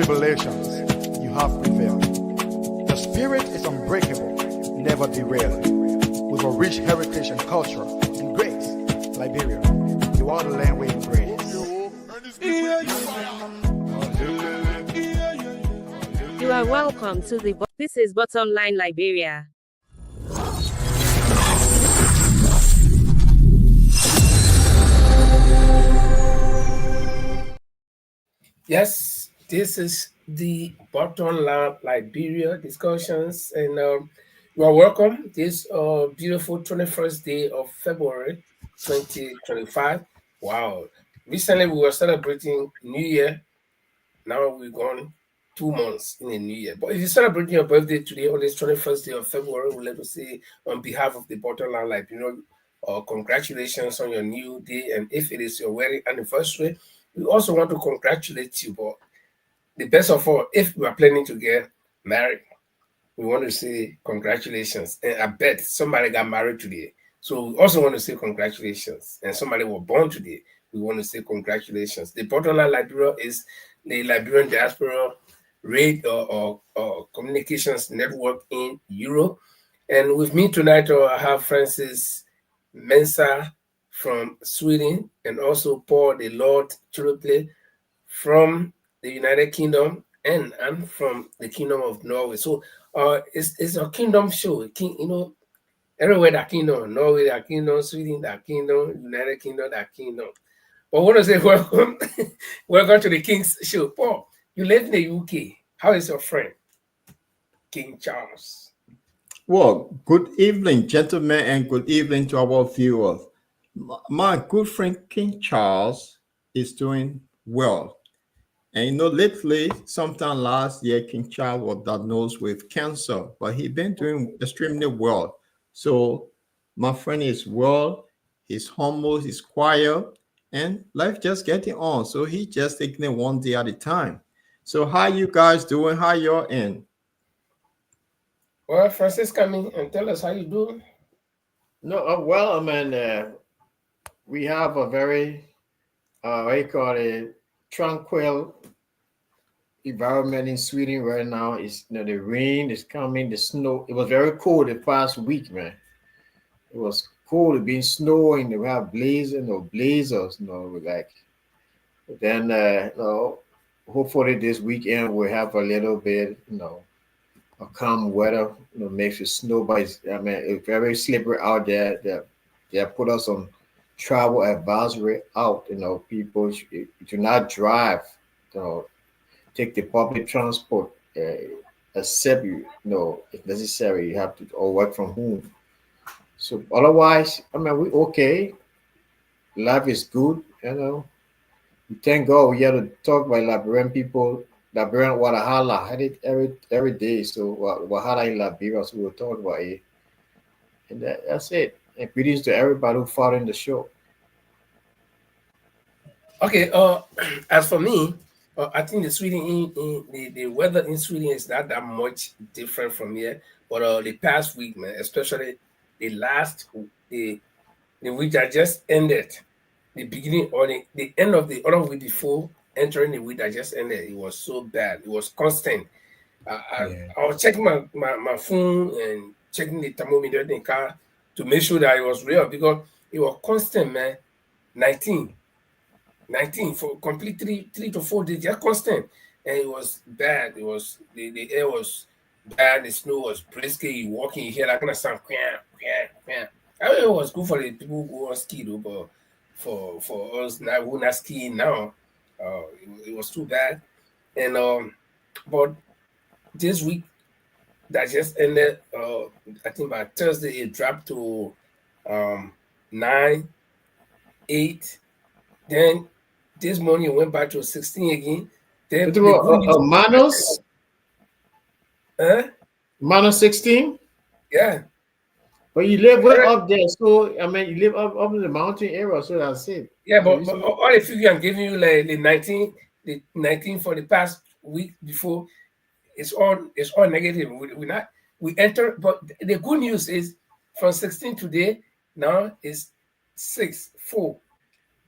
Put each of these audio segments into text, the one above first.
tribulations, you have prevailed. The spirit is unbreakable, never derailed. With a rich heritage and culture and grace, Liberia, you are the land we embrace. You are welcome to This is Bottom Line Liberia. Yes, this is the Bottom Line Liberia discussions, and you are welcome this beautiful 21st day of February 2025. Wow, recently we were celebrating New Year. Now we've gone 2 months in a new year. But if you're celebrating your birthday today on this 21st day of February, we'd like to say on behalf of the Bottom Line Liberia, congratulations on your new day. And if it is your wedding anniversary, we also want to congratulate you. But the best of all, if you are planning to get married, we want to say congratulations. And I bet somebody got married today. So we also want to say congratulations. And somebody was born today. We want to say congratulations. The Bottom Line Liberia is the Liberian diaspora radio or communications network in Europe. And with me tonight, I have Francis Mensah from Sweden, and also Paul the Lord Chiriple from the United Kingdom, and I'm from the Kingdom of Norway. So it's a kingdom show. Everywhere that kingdom, Norway that kingdom, Sweden that kingdom, United Kingdom that kingdom. But I want to say welcome, welcome to the King's Show. Paul, you live in the UK. How is your friend, King Charles? Well, good evening, gentlemen, and good evening to our viewers. My good friend, King Charles, is doing well. And lately, sometime last year, King Charles was diagnosed with cancer, but he's been doing extremely well. So my friend is well, he's humble, he's quiet, and life just getting on. So he just taking it one day at a time. So how you guys doing? How you're in? Well, Francis, come in and tell us how you doing. No, well, I mean, we have a very, what you call it, tranquil environment in Sweden right now. It's the rain is coming, the snow. It was very cold the past week, man. It was cold. It been snowing. We have blazers, like. But then, hopefully this weekend we'll have a little bit, a calm weather. Makes it snow, but it's very slippery out there. They put us on travel advisory out. People do not drive. Take the public transport, except if necessary, you have to or work from home. So otherwise, we okay. Life is good, Thank God we have to talk about Liberian people, Liberian Wadahala. I did every day. So Wahala in Liberia, so we'll talk about it. And that's it. And greetings to everybody who following the show. Okay, as for me, I think the weather in Sweden is not that much different from here. But the past week, man, especially the week that just ended, the beginning or the end of the other week before entering the week that just ended, it was so bad. It was constant. I was checking my phone and checking the thermometer in the car to make sure that it was real, because it was constant, man. 19 for complete 3 to 4 days, just constant. And it was bad. It was the air was bad, the snow was brisk, you walking, you hear that kind of sound. I mean, it was good for the people who go on ski though, but for us now who not skiing now, it was too bad. And but this week that just ended, I think by Thursday it dropped to 9, 8. Then this morning it went back to 16 again. Then minus? Minus 16? Yeah. But you live way up there, so you live up in the mountain area, so that's it. Yeah, but all the figure I'm giving you, like the 19 for the past week before, it's all negative. We enter, but the good news is from 16 today now is 6-4.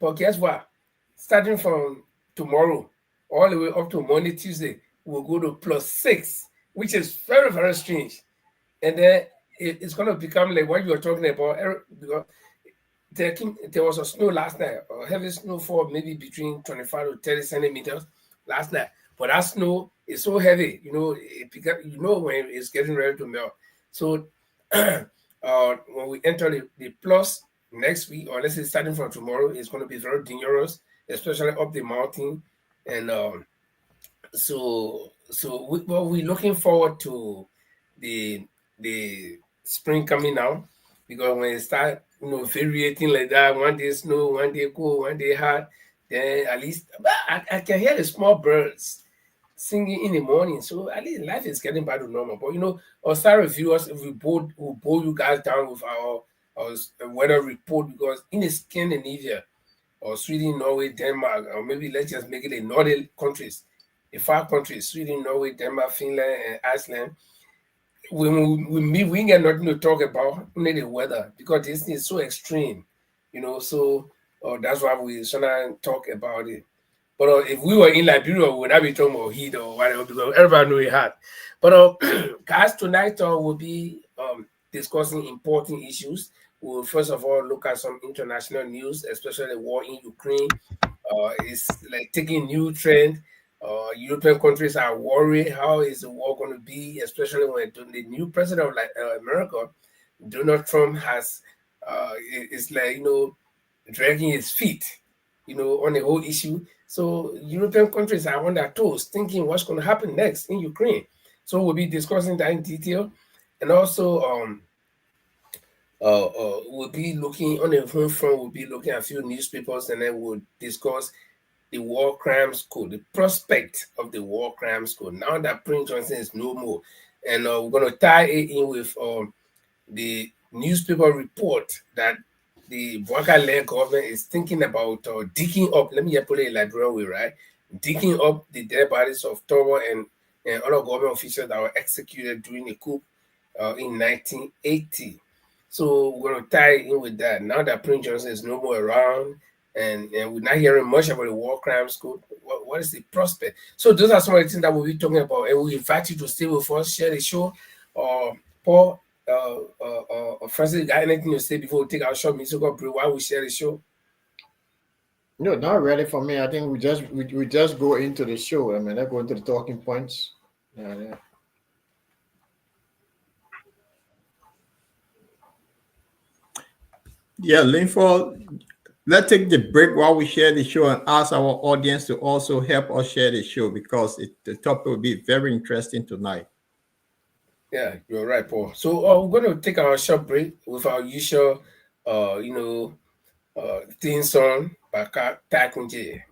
But guess what? Starting from tomorrow all the way up to Monday, Tuesday, will go to +6, which is very, very strange. And then it's going to become like what you were talking about, because there was a snow last night, a heavy snowfall, maybe between 25 to 30 centimeters last night. But that snow is so heavy, when it's getting ready to melt. So when we enter the plus next week, or let's say starting from tomorrow, it's going to be very dangerous, especially up the mountain. And we're looking forward to the spring coming now, because when it start variating like that, one day snow, one day cold, one day hot, then at least I can hear the small birds singing in the morning. So at least life is getting back to normal. But our star reviewers, if we'll boil you guys down with our weather report, because in Scandinavia or Sweden, Norway, Denmark, or maybe let's just make it the Nordic countries, the 5 countries, Sweden, Norway, Denmark, Finland, and Iceland. When we meet, we ain't got nothing to talk about, only the weather, because this is so extreme, so that's why we sometimes talk about it. But if we were in Liberia, we would not be talking about heat or whatever, because everybody knows it hot. But guys, tonight we'll be discussing important issues. We'll first of all look at some international news, especially the war in Ukraine. It's like taking new trend. European countries are worried. How is the war going to be, especially when the new president of America, Donald Trump, has it's like dragging his feet, on the whole issue. So European countries are on their toes, thinking what's going to happen next in Ukraine. So we'll be discussing that in detail, and also we'll be looking on the home front. We'll be looking at a few newspapers, and then we'll discuss the War Crimes Code, the prospect of the War Crimes Code, now that Prince Johnson is no more. And we're going to tie it in with the newspaper report that the Bwaka-led government is thinking about digging up, let me just put it in Liberian way, right? Digging up the dead bodies of Togo and other government officials that were executed during the coup in 1980. So we're going to tie in with that. Now that Prince Johnson is no more around, and we're not hearing much about the War Crimes Code, what is the prospect? So those are some of the things that we'll be talking about, and we invite you to stay with us, share the show. Paul, Francis, got anything to say before we take our short musical break while we share the show? No, not really for me. I think we just go into the show. I mean, let's go into the talking points. Yeah. Yeah, Linford, let's take the break while we share the show and ask our audience to also help us share the show, because the topic will be very interesting tonight. Yeah, you're right, Paul. So we're going to take our short break with our usual, theme song by Takunje.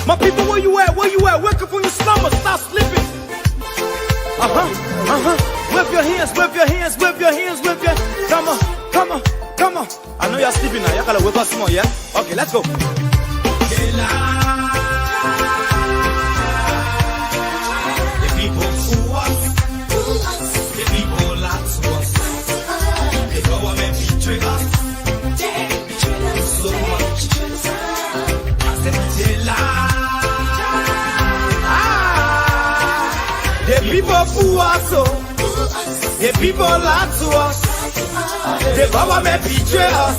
My people, where you at? Where you at? Wake up from your slumber, stop sleeping. Wave your hands, wave your hands, wave your hands, wave your. Come on, come on, come on. I know you're sleeping now. You gotta wake up some more, yeah? Okay, let's go. The people who us, the people lie to us, the government betray us, so much. I said they lie. The people who us, the people lie to us, the government betray us.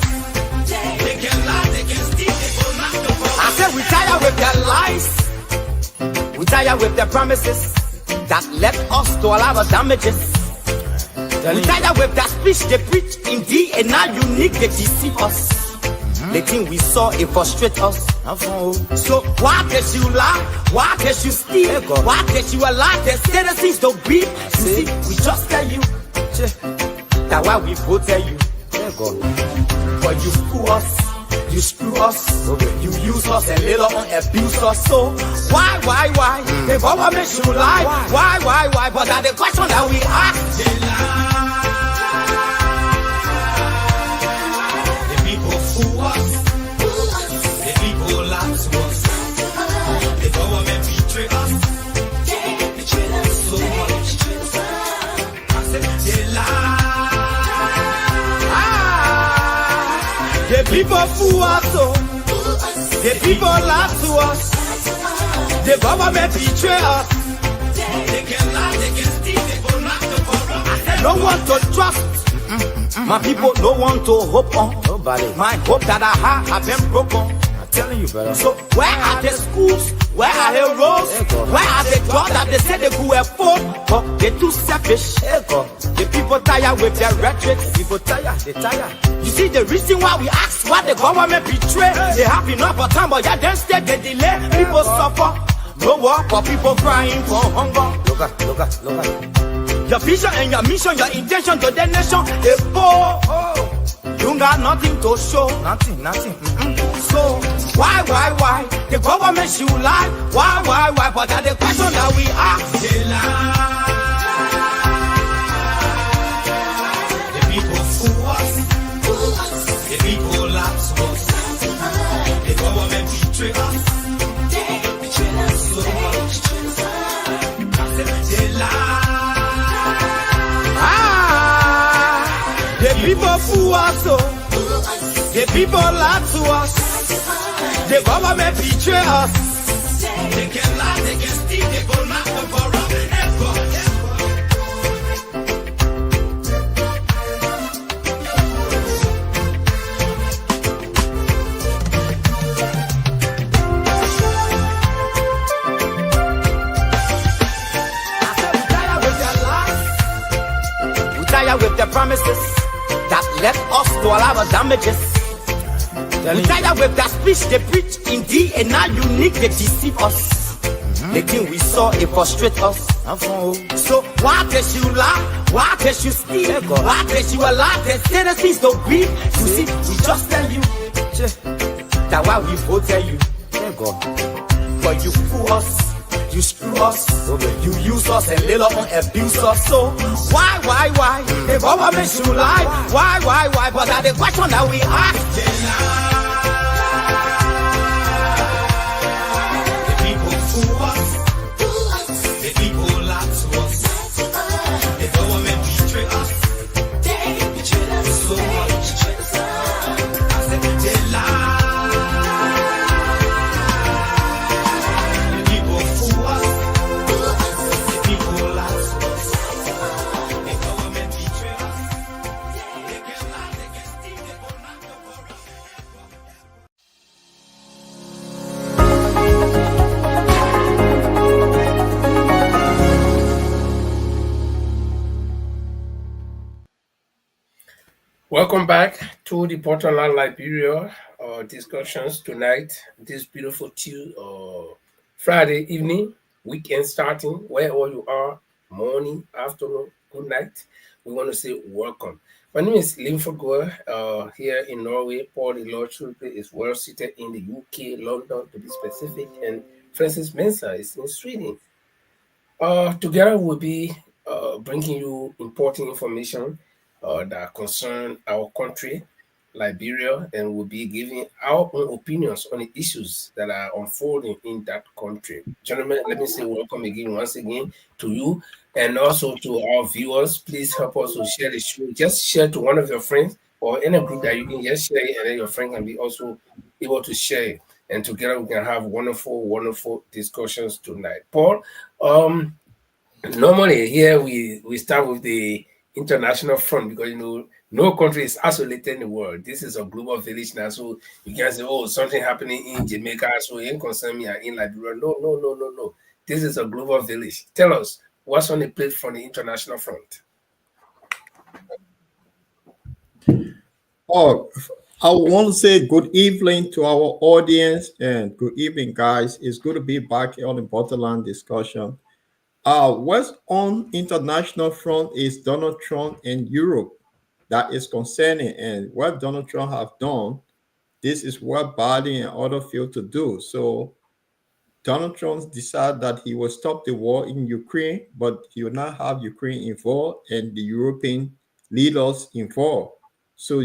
They can lie, they can steal, they will not know. I said we tired with their lies, we tired with their promises that left us to all our damages. We tired with that speech they preach indeed, and now unique they deceive us. The thing we saw, it frustrate us. So why can't you lie? Why can't you steal? Why can't you allow the citizens to be? You see, we just tell you that why we go tell you. But you screw us, you use us and later on abuse us. So why? The government should lie. Why? But that's the question that we ask. They lie. The people fool us. The people lie to us. The government betray us. So much. I said they lie. The people fool us, The people lie to us. The government betray us. They can lie, they can steal, they go knock the corrupt. I said, no one to trust. My people don't want to hope on. Nobody. My hope that I have been broken. I'm telling you, brother. So where are the schools? Where are the roads? Where are the jobs that they say they could afford? But they too selfish. The people tired with their rhetoric. People tired, they tired. You see the reason why we ask why the government betray. They have enough of time, but yeah, then still they delay. People suffer. No work for people crying for hunger. Look at. Your vision and your mission, your intention to the nation, they poor. You got nothing to show. Nothing. So, why? The government should lie. Why? But that's the question that we ask. They lie. The people fool us. The people lapse us. The government betray us. They lie. The people fool us, the people lie to us, the government betray us. They can lie, they can steal, they go knock the corrupt. With the promises that left us to all our damages. We tired with that speech they preach indeed, and now unique they deceive us. The thing we saw it frustrate us. So why did you lie? Why did you steal? Why did you allow the citizens to grieve? You see, we just tell you that why we vote tell you. But you fool us. You screw us, you use us and little on abuse us. So why? The government should lie. Why? But that's the question that we ask. The people fool us. The people lie to us. The government betray us. They betray us so much. I said they lie. Welcome back to the Portland, Liberia discussions tonight. This beautiful Friday evening, weekend starting, wherever you are, morning, afternoon, good night. We want to say welcome. My name is Linford Goer, here in Norway. Paul Ilotrupe is well seated in the UK, London to be specific, and Francis Mensah is in Sweden. Together we'll be bringing you important information that concern our country, Liberia, and we'll be giving our own opinions on the issues that are unfolding in that country. Gentlemen, let me say welcome once again to you and also to our viewers. Please help us to share the show. Just share to one of your friends or in a group that you can just share it, and then your friend can be also able to share it. And together we can have wonderful discussions tonight. Paul, normally here we start with the international front because no country is isolated in the world. This is a global village now, so you can't say, oh, something happening in Jamaica, so it ain't concern me in Liberia. No. This is a global village. Tell us what's on the plate from the international front. Oh, I want to say good evening to our audience and good evening, guys. It's good to be back on the Borderland discussion. What's on international front is Donald Trump and Europe. That is concerning, and what Donald Trump have done, this is what Biden and others fail to do. So Donald Trump decided that he will stop the war in Ukraine, but he will not have Ukraine involved and the European leaders involved. So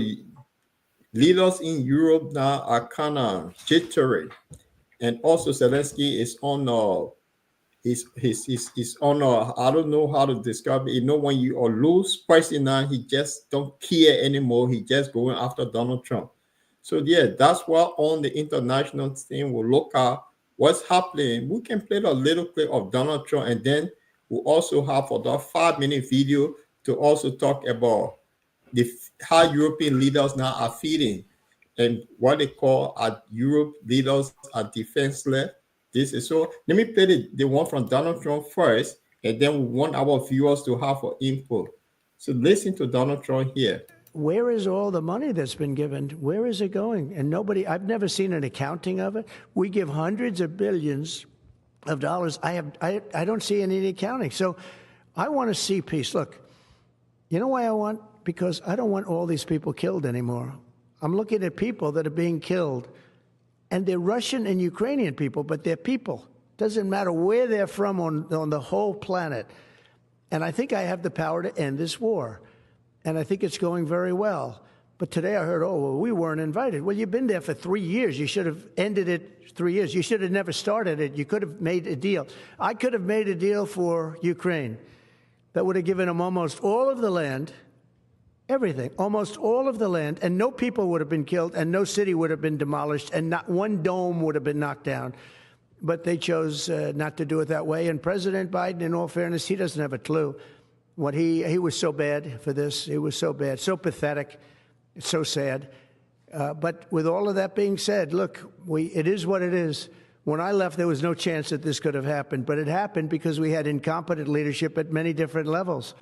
leaders in Europe now are kind of jittery, and also Zelensky is on he's on I don't know how to describe it. When you are lose president, he just don't care anymore. He just going after Donald Trump. So yeah, that's why on the international thing we'll look at what's happening. We can play a little clip of Donald Trump, and then we'll also have for that 5-minute video to also talk about the how European leaders now are feeling and what they call Europe leaders are defenseless. This is so. Let me play the one from Donald Trump first, and then we want our viewers to have an input. So listen to Donald Trump here. Where is all the money that's been given? Where is it going? And I've never seen an accounting of it. We give hundreds of billions of dollars. I don't see any accounting. So I want to see peace. Look, you know why I want? Because I don't want all these people killed anymore. I'm looking at people that are being killed, and they're Russian and Ukrainian people, but they're people. Doesn't matter where they're from on the whole planet. And I think I have the power to end this war. And I think it's going very well. But today I heard, oh, well, we weren't invited. Well, you've been there for 3 years. You should have ended it 3 years. You should have never started it. You could have made a deal. I could have made a deal for Ukraine that would have given them almost all of the land, everything, almost all of the land, and no people would have been killed, and no city would have been demolished, and not one dome would have been knocked down. But they chose not to do it that way. And President Biden, in all fairness, he doesn't have a clue. What he was so bad for this. He was so bad, so pathetic, so sad. But with all of that being said, look, it is what it is. When I left, there was no chance that this could have happened. But it happened because we had incompetent leadership at many different levels.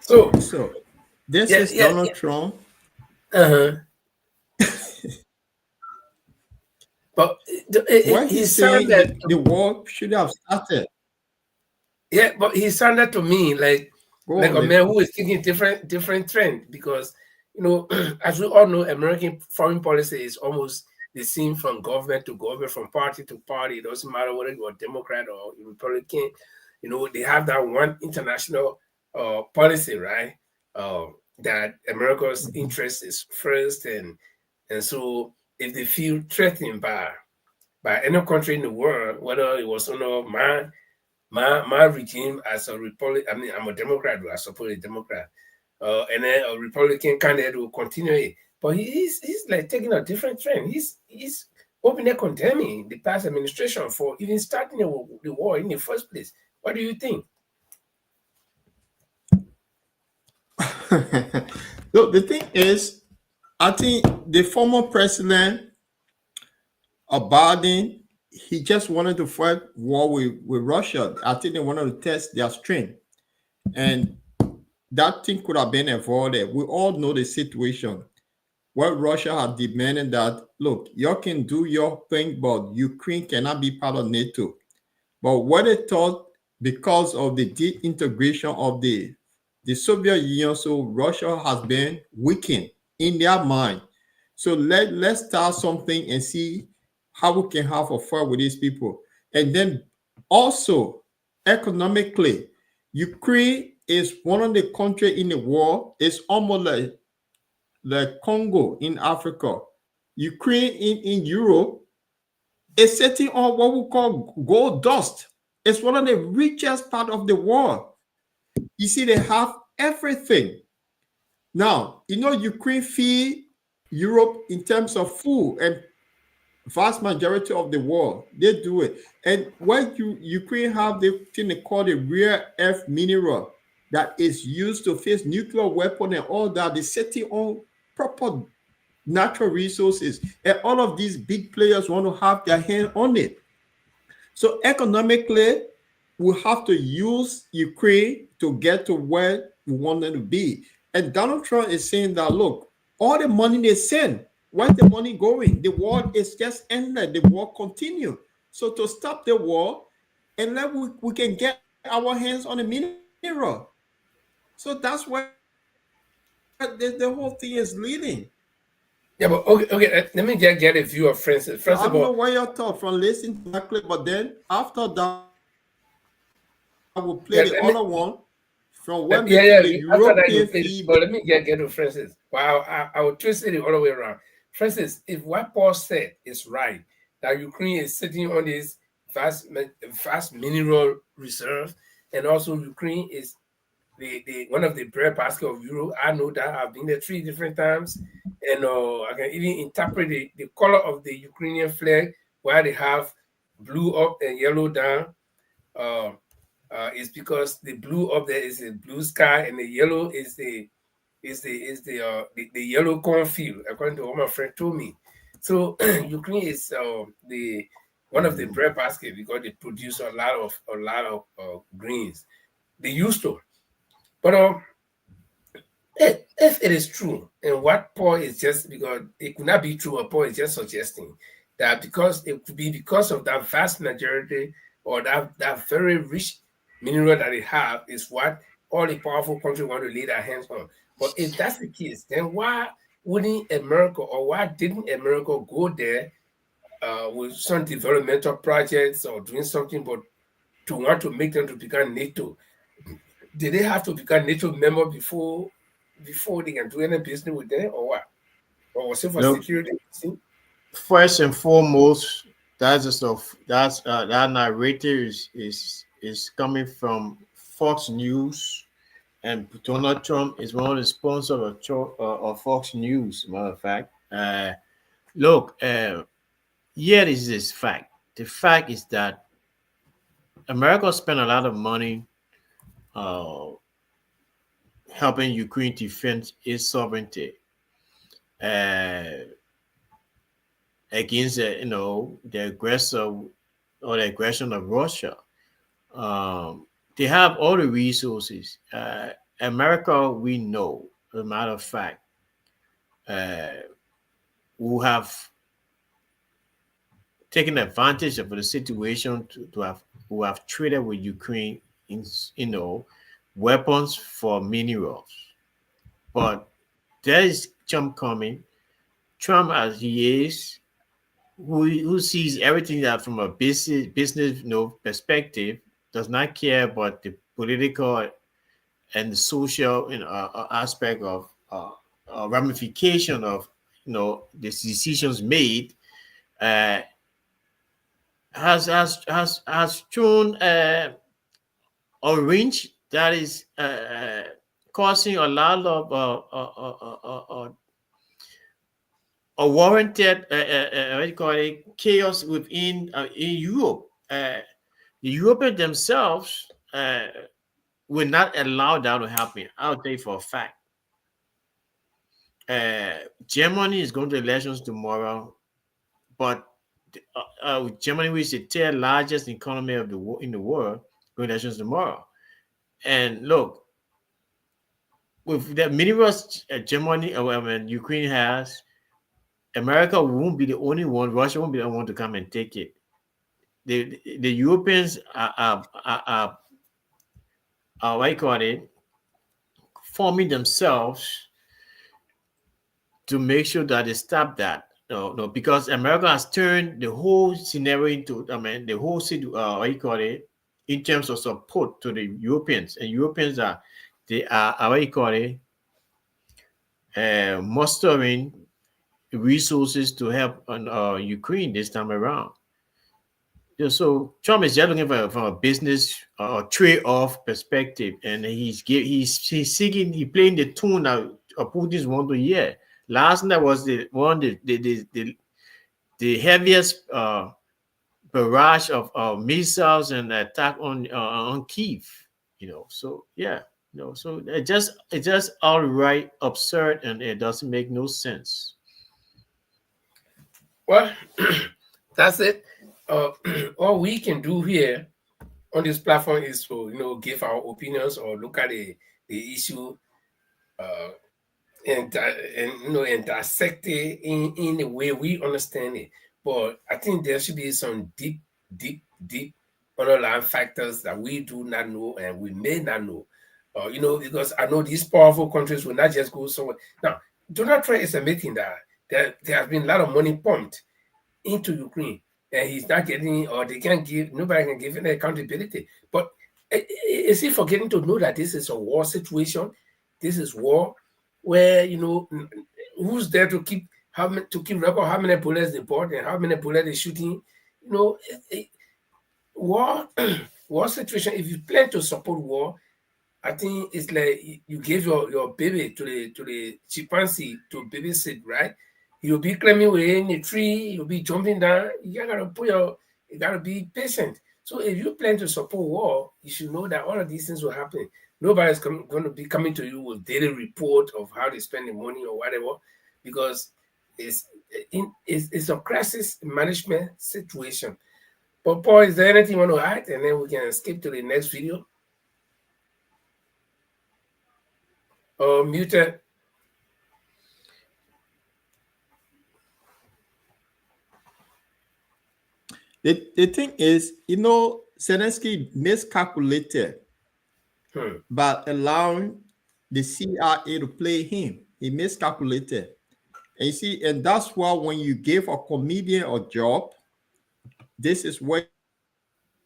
So this is Donald Trump. But He's saying that the war should have started. Yeah, but he sounded to me like a man who is taking different trend, because as we all know, American foreign policy is almost the same from government to government, from party to party. It doesn't matter whether you're a Democrat or Republican. They have that one international policy, right? That America's interest is first, and so if they feel threatened by any country in the world, whether it was under my regime as a Republican, I mean, I'm a Democrat, I support a Democrat, and then a Republican candidate will continue it. But he's like taking a different trend. He's openly condemning the past administration for even starting the war in the first place. What do you think? Look, the thing is, I think the former president Biden, he just wanted to fight war with Russia. I think they wanted to test their strength. And that thing could have been avoided. We all know the situation where Russia had demanded that, look, you can do your thing, but Ukraine cannot be part of NATO. But what they thought, because of the disintegration of the Soviet Union, so Russia has been weakened in their mind. So let's start something and see how we can have a fight with these people. And then also economically, Ukraine is one of the countries in the world. It's almost like Congo in Africa. Ukraine in Europe is sitting on what we call gold dust. It's one of the richest part of the world. You see, they have everything. Now, Ukraine feed Europe in terms of food, and vast majority of the world, they do it. And what Ukraine have the thing they call the rare earth mineral that is used to face nuclear weapon and all that. They sitting on proper natural resources, and all of these big players want to have their hand on it. So economically, we have to use Ukraine to get to where we want them to be. And Donald Trump is saying that, look, all the money they send, where's the money going? The war is just ended. The war continue. So to stop the war, and then we can get our hands on the mineral. So that's where the whole thing is leading. Yeah, but okay. Let me just get a view of Francis. First I of don't know all, where you thought from listening to that clip, but then after that, I will play the other one from when the European feed. But let me get to Francis. Wow, I will twist it all the way around. Francis, if what Paul said is right, that Ukraine is sitting on this vast mineral reserve, and also Ukraine is the one of the bread basket of Europe. I know that I've been there 3 different times, and I can even interpret the color of the Ukrainian flag, where they have blue up and yellow down. Is because the blue up there is the blue sky, and the yellow is the yellow cornfield, according to what my friend told me. So Ukraine is the one of the bread basket because they produce a lot of greens. They used to, but if it is true, and what Paul is just because it could not be true, or Paul is just suggesting that because it could be because of that vast majority or that very rich mineral that they have is what all the powerful countries want to lay their hands on. But if that's the case, then why wouldn't America, or why didn't America go there with some developmental projects or doing something, but to want to make them to become NATO? Did they have to become NATO member before they can do any business with them, or what? Or was it for Look, security? first and foremost, that's the stuff. That narrative is coming from Fox News, and Donald Trump is one of the sponsors of Fox News. Matter of fact, look, here is this fact. The fact is that America spent a lot of money helping Ukraine defend its sovereignty against the aggressor or the aggression of Russia. They have all the resources. America, we know, as a matter of fact, who have taken advantage of the situation who have traded with Ukraine in weapons for minerals. But there is Trump coming. Trump, as he is, who sees everything that from a business perspective, does not care about the political and the social aspect of ramification of the decisions made. Has shown a range that is causing a lot of warranted what do you call it, chaos within in Europe. The Europeans themselves will not allow that to happen. I'll tell you for a fact. Germany is going to elections tomorrow, but Germany, which is the third largest economy of in the world, going to elections tomorrow. And look, with the minerals Germany, Ukraine has, America won't be the only one. Russia won't be the only one to come and take it. The Europeans are what you call it, forming themselves to make sure that they stop that. No, because America has turned the whole scenario into, the whole what you call it, in terms of support to the Europeans. And Europeans are what you call it, mustering resources to help Ukraine this time around. So Trump is just looking from a business or trade-off perspective, and he's seeking, he playing the tune that Putin's want to hear. Last night was the heaviest barrage of missiles and attack on Kyiv. So yeah, so it's just outright absurd, and it doesn't make no sense. Well, that's it. All we can do here on this platform is to give our opinions or look at the issue and dissect it in the way we understand it. But I think there should be some deep underlying factors that we do not know and we may not know. Because I know these powerful countries will not just go somewhere. Now, Donald Trump is admitting that there has been a lot of money pumped into Ukraine, and he's not getting, or they can't give, nobody can give any accountability. But is he forgetting to know that this is a war situation? This is war where, who's there to keep record how many bullets they bought and how many bullets they're shooting? War situation, if you plan to support war, I think it's like you give your baby to the chimpanzee to babysit, right? You'll be climbing within a tree, you'll be jumping down. You gotta be patient. So if you plan to support war, you should know that all of these things will happen. Nobody's going to be coming to you with daily report of how they spend the money or whatever, because it's a crisis management situation. But Paul, is there anything you want to add? And then we can skip to the next video. Muted. The thing is, Zelensky miscalculated by allowing the CIA to play him. He miscalculated. And you see, and that's why when you give a comedian a job, this is what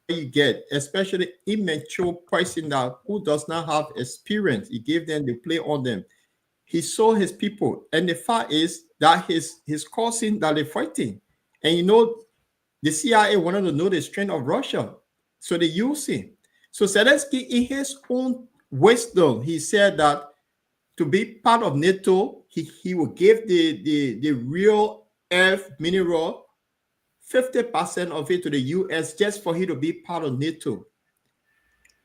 you get, especially immature person who does not have experience. He gave them the play on them. He saw his people, and the fact is that his cousin that they're fighting, and the CIA wanted to know the strength of Russia, so they use him. So Zelensky, in his own wisdom, he said that to be part of NATO, he will give the real earth mineral 50% of it to the US just for him to be part of NATO.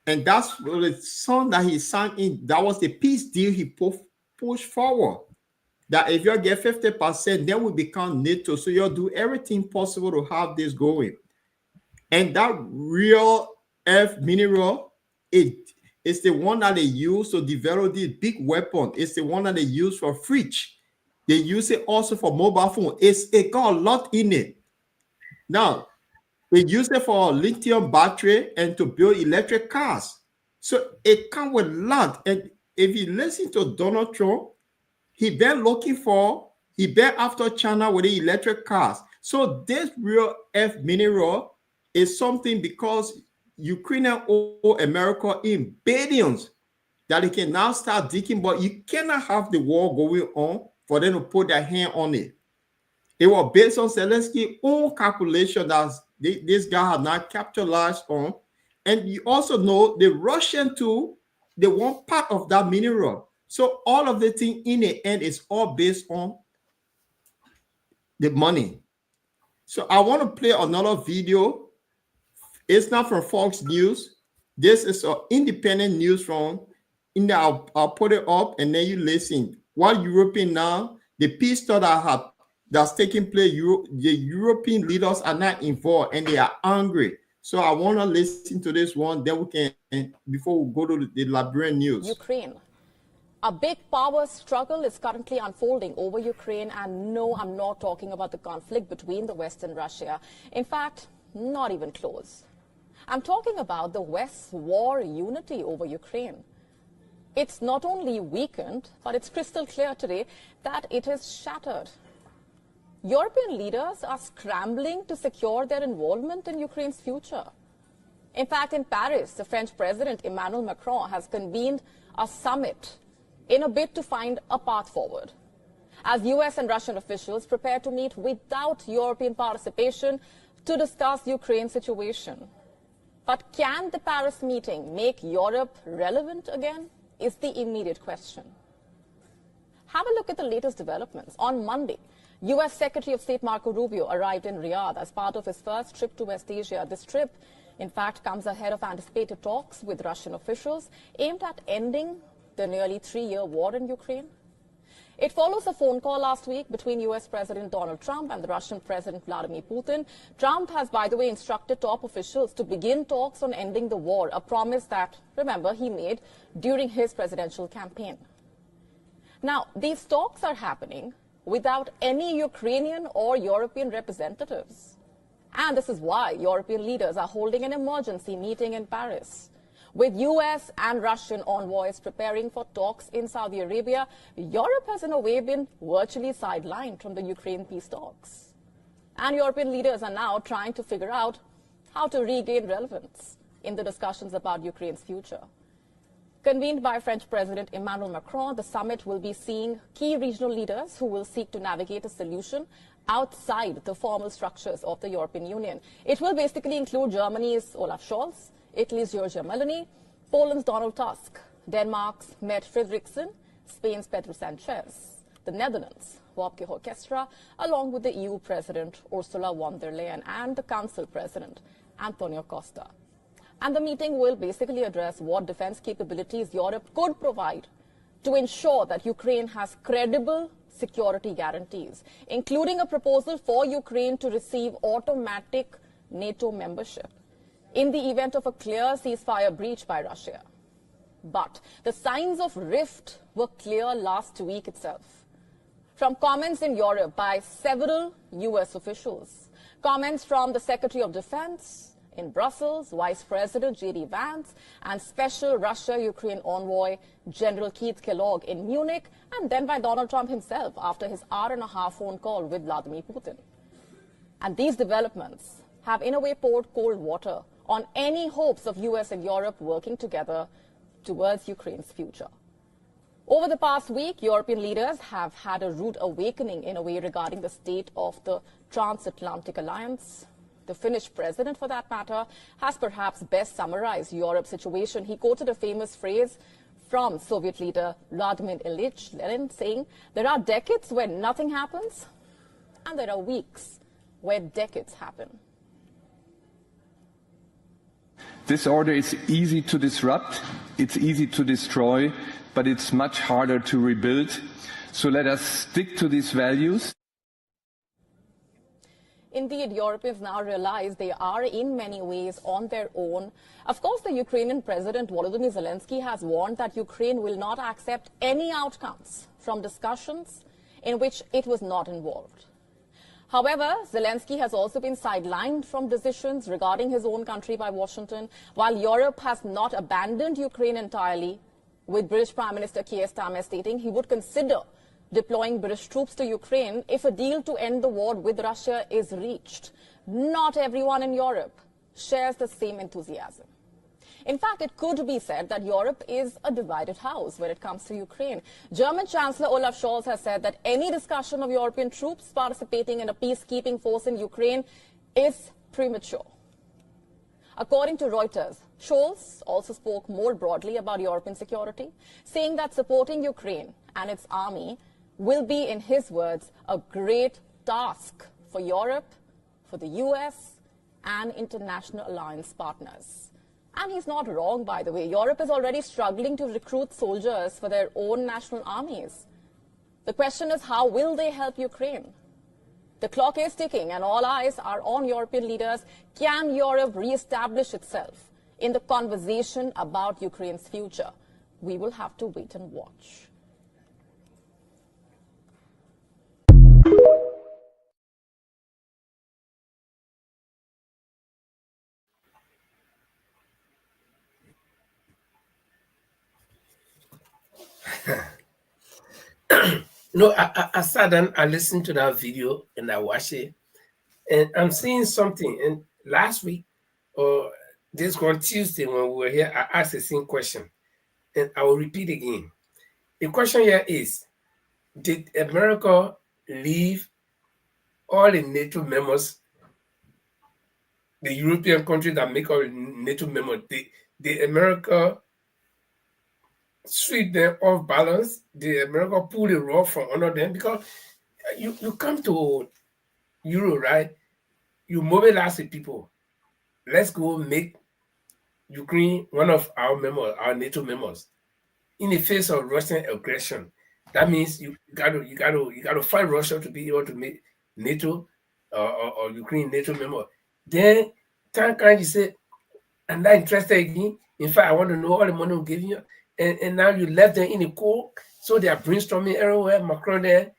And that's the song that he sang in. That was the peace deal he pushed forward. That if you get 50%, then we become NATO. So you'll do everything possible to have this going. And that real earth mineral, it's the one that they use to develop this big weapon. It's the one that they use for fridge. They use it also for mobile phone. It got a lot in it. Now, they use it for lithium battery and to build electric cars. So it comes with a lot. And if you listen to Donald Trump, he been after China with the electric cars. So this rare earth mineral is something because Ukrainian owe America in billions that they can now start digging, but you cannot have the war going on for them to put their hand on it. It was based on Zelensky's own calculation that this guy had not capitalized on. And you also know the Russian too, they want part of that mineral. So all of the thing in the end is all based on the money. So I want to play another video. It's not from Fox News. This is an independent news from India. I'll put it up and then you listen. While European now, the peace talk that's taking place, the European leaders are not involved and they are angry. So I want to listen to this one. Then we can, before we go to the Liberian news. Ukraine. A big power struggle is currently unfolding over Ukraine, and no, I'm not talking about the conflict between the West and Russia. In fact, not even close. I'm talking about the West's war unity over Ukraine. It's not only weakened, but it's crystal clear today that it is shattered. European leaders are scrambling to secure their involvement in Ukraine's future. In fact, in Paris, the French President Emmanuel Macron has convened a summit in a bid to find a path forward, as US and Russian officials prepare to meet without European participation to discuss Ukraine's situation. But can the Paris meeting make Europe relevant again, is the immediate question. Have a look at the latest developments. On Monday, US Secretary of State Marco Rubio arrived in Riyadh as part of his first trip to West Asia. This trip, in fact, comes ahead of anticipated talks with Russian officials aimed at ending the nearly 3-year war in Ukraine. It follows a phone call last week between US President Donald Trump and the Russian President Vladimir Putin. Trump has, by the way, instructed top officials to begin talks on ending the war, a promise that, remember, he made during his presidential campaign. Now, these talks are happening without any Ukrainian or European representatives. And this is why European leaders are holding an emergency meeting in Paris. With US and Russian envoys preparing for talks in Saudi Arabia, Europe has in a way been virtually sidelined from the Ukraine peace talks. And European leaders are now trying to figure out how to regain relevance in the discussions about Ukraine's future. Convened by French President Emmanuel Macron, the summit will be seeing key regional leaders who will seek to navigate a solution outside the formal structures of the European Union. It will basically include Germany's Olaf Scholz, Italy's Giorgia Meloni, Poland's Donald Tusk, Denmark's Mette Frederiksen, Spain's Pedro Sanchez, the Netherlands, Wopke Hoekstra, along with the EU President Ursula von der Leyen and the Council President Antonio Costa. And the meeting will basically address what defense capabilities Europe could provide to ensure that Ukraine has credible security guarantees, including a proposal for Ukraine to receive automatic NATO membership in the event of a clear ceasefire breach by Russia. But the signs of rift were clear last week itself. From comments in Europe by several US officials, comments from the Secretary of Defense in Brussels, Vice President J.D. Vance, and Special Russia-Ukraine Envoy General Keith Kellogg in Munich, and then by Donald Trump himself after his hour-and-a-half phone call with Vladimir Putin. And these developments have in a way poured cold water on any hopes of US and Europe working together towards Ukraine's future. Over the past week, European leaders have had a rude awakening in a way regarding the state of the transatlantic alliance. The Finnish president, for that matter, has perhaps best summarized Europe's situation. He quoted a famous phrase from Soviet leader Vladimir Ilyich Lenin saying, "There are decades where nothing happens, and there are weeks where decades happen." This order is easy to disrupt, it's easy to destroy, but it's much harder to rebuild. So let us stick to these values. Indeed, Europeans now realize they are in many ways on their own. Of course, the Ukrainian President Volodymyr Zelensky has warned that Ukraine will not accept any outcomes from discussions in which it was not involved. However, Zelensky has also been sidelined from decisions regarding his own country by Washington, while Europe has not abandoned Ukraine entirely, with British Prime Minister Keir Starmer stating he would consider deploying British troops to Ukraine if a deal to end the war with Russia is reached. Not everyone in Europe shares the same enthusiasm. In fact, it could be said that Europe is a divided house when it comes to Ukraine. German Chancellor Olaf Scholz has said that any discussion of European troops participating in a peacekeeping force in Ukraine is premature. According to Reuters, Scholz also spoke more broadly about European security, saying that supporting Ukraine and its army will be, in his words, a great task for Europe, for the US, and international alliance partners. And he's not wrong, by the way. Europe is already struggling to recruit soldiers for their own national armies. The question is, how will they help Ukraine? The clock is ticking and all eyes are on European leaders. Can Europe re-establish itself in the conversation about Ukraine's future? We will have to wait and watch. I sat down, I listened to that video and I watched it, and I'm seeing something. And last week, or this one Tuesday when we were here, I asked the same question, and I will repeat again. The question here is, did America leave all the NATO members, the European countries that make all NATO members, did America sweep them off balance? Did America pull the rug from under them? Because you come to Euro, right? You mobilize the people. Let's go make Ukraine one of our members, our NATO members, in the face of Russian aggression. That means you got to fight Russia to be able to make NATO or Ukraine NATO member. Then time kind you say, I'm not interested again. In fact, I want to know all the money we're giving you. And now you left them in the cold, so they are brainstorming everywhere. Macron there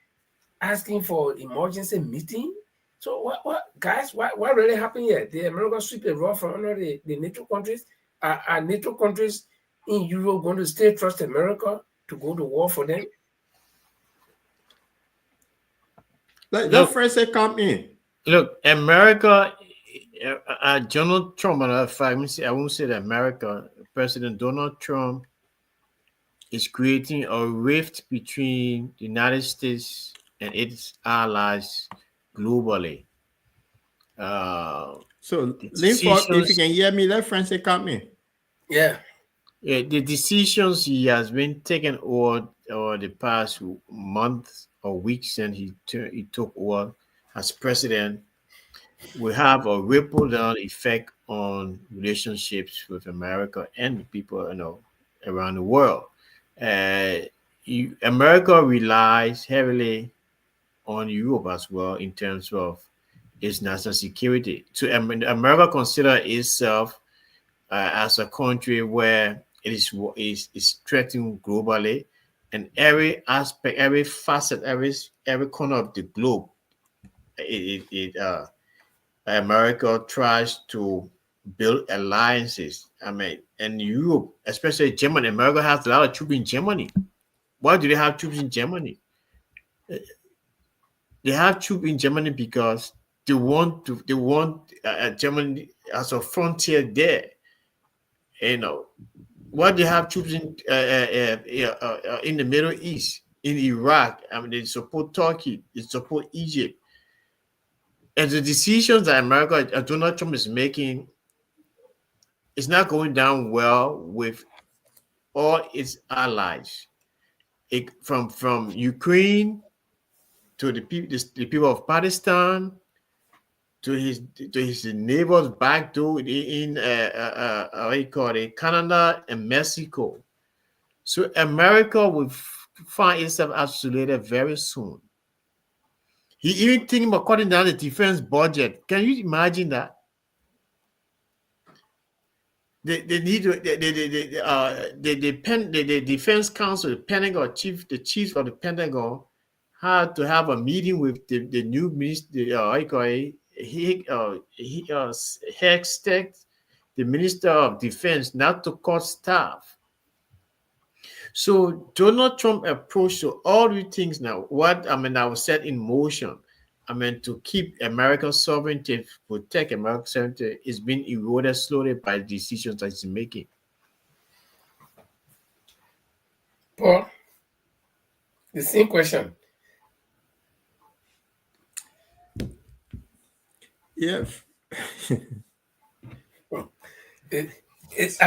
asking for emergency meeting. So what guys? What really happened here? The America sweep the rug from under the NATO countries. Are NATO countries in Europe going to still trust America to go to war for them? Let first say come in. Look, America, Donald Trump, and I won't say that America, President Donald Trump is creating a rift between the United States and its allies globally. So, Linford, if you can hear me, let Francis come in. Yeah. The decisions he has been taking over the past months or weeks since he took over as president will have a ripple down effect on relationships with America and the people around the world. Uh, America relies heavily on Europe as well in terms of its national security. America consider itself as a country where it is threatened globally, and every aspect, every facet, every corner of the globe, America tries to build alliances. I mean, and Europe, especially Germany, America has a lot of troops in Germany. Why do they have troops in Germany? They have troops in Germany because they want Germany as a frontier there. You know, why they have troops in the Middle East, in Iraq. I mean, they support Turkey, they support Egypt, and the decisions that Donald Trump is making is not going down well with all its allies. From Ukraine to the people of Pakistan to his neighbors back to in what you call it, Canada and Mexico. So America will find itself isolated very soon. He even thinking about cutting down the defense budget. Can you imagine that? They need to the defense council, the Pentagon the chief of the Pentagon had to have a meeting with the new minister, Hextech, the Minister of Defense, not to cut staff. So Donald Trump approach to all these things now, I was set in motion. To keep America's sovereignty, protect America's sovereignty, is being eroded slowly by the decisions that he's making. Paul, the same question. Yeah. I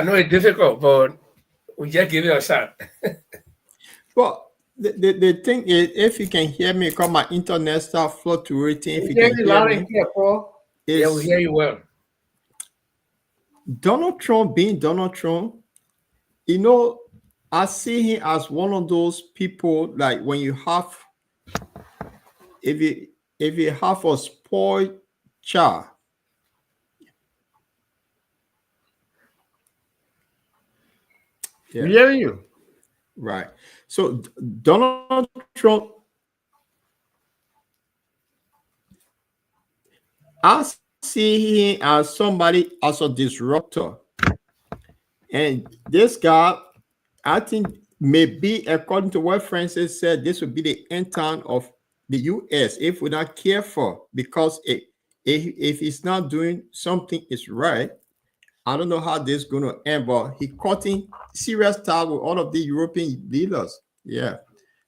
know it's difficult, but we just give it a shot. Well, the thing is, if you can hear me, because my internet start fluctuating. If you can hear me, Paul. Yeah, we hear you well. Donald Trump being Donald Trump, I see him as one of those people, like when you have, if you have a spoiled child. Yeah. I'm hearing you. Right. So Donald Trump, I see him as somebody, as a disruptor. And this guy, I think, maybe, according to what Francis said, this would be the end time of the U.S. if we're not careful, because if he's not doing something is right, I don't know how this is going to end, but he cutting serious ties with all of the European leaders. Yeah.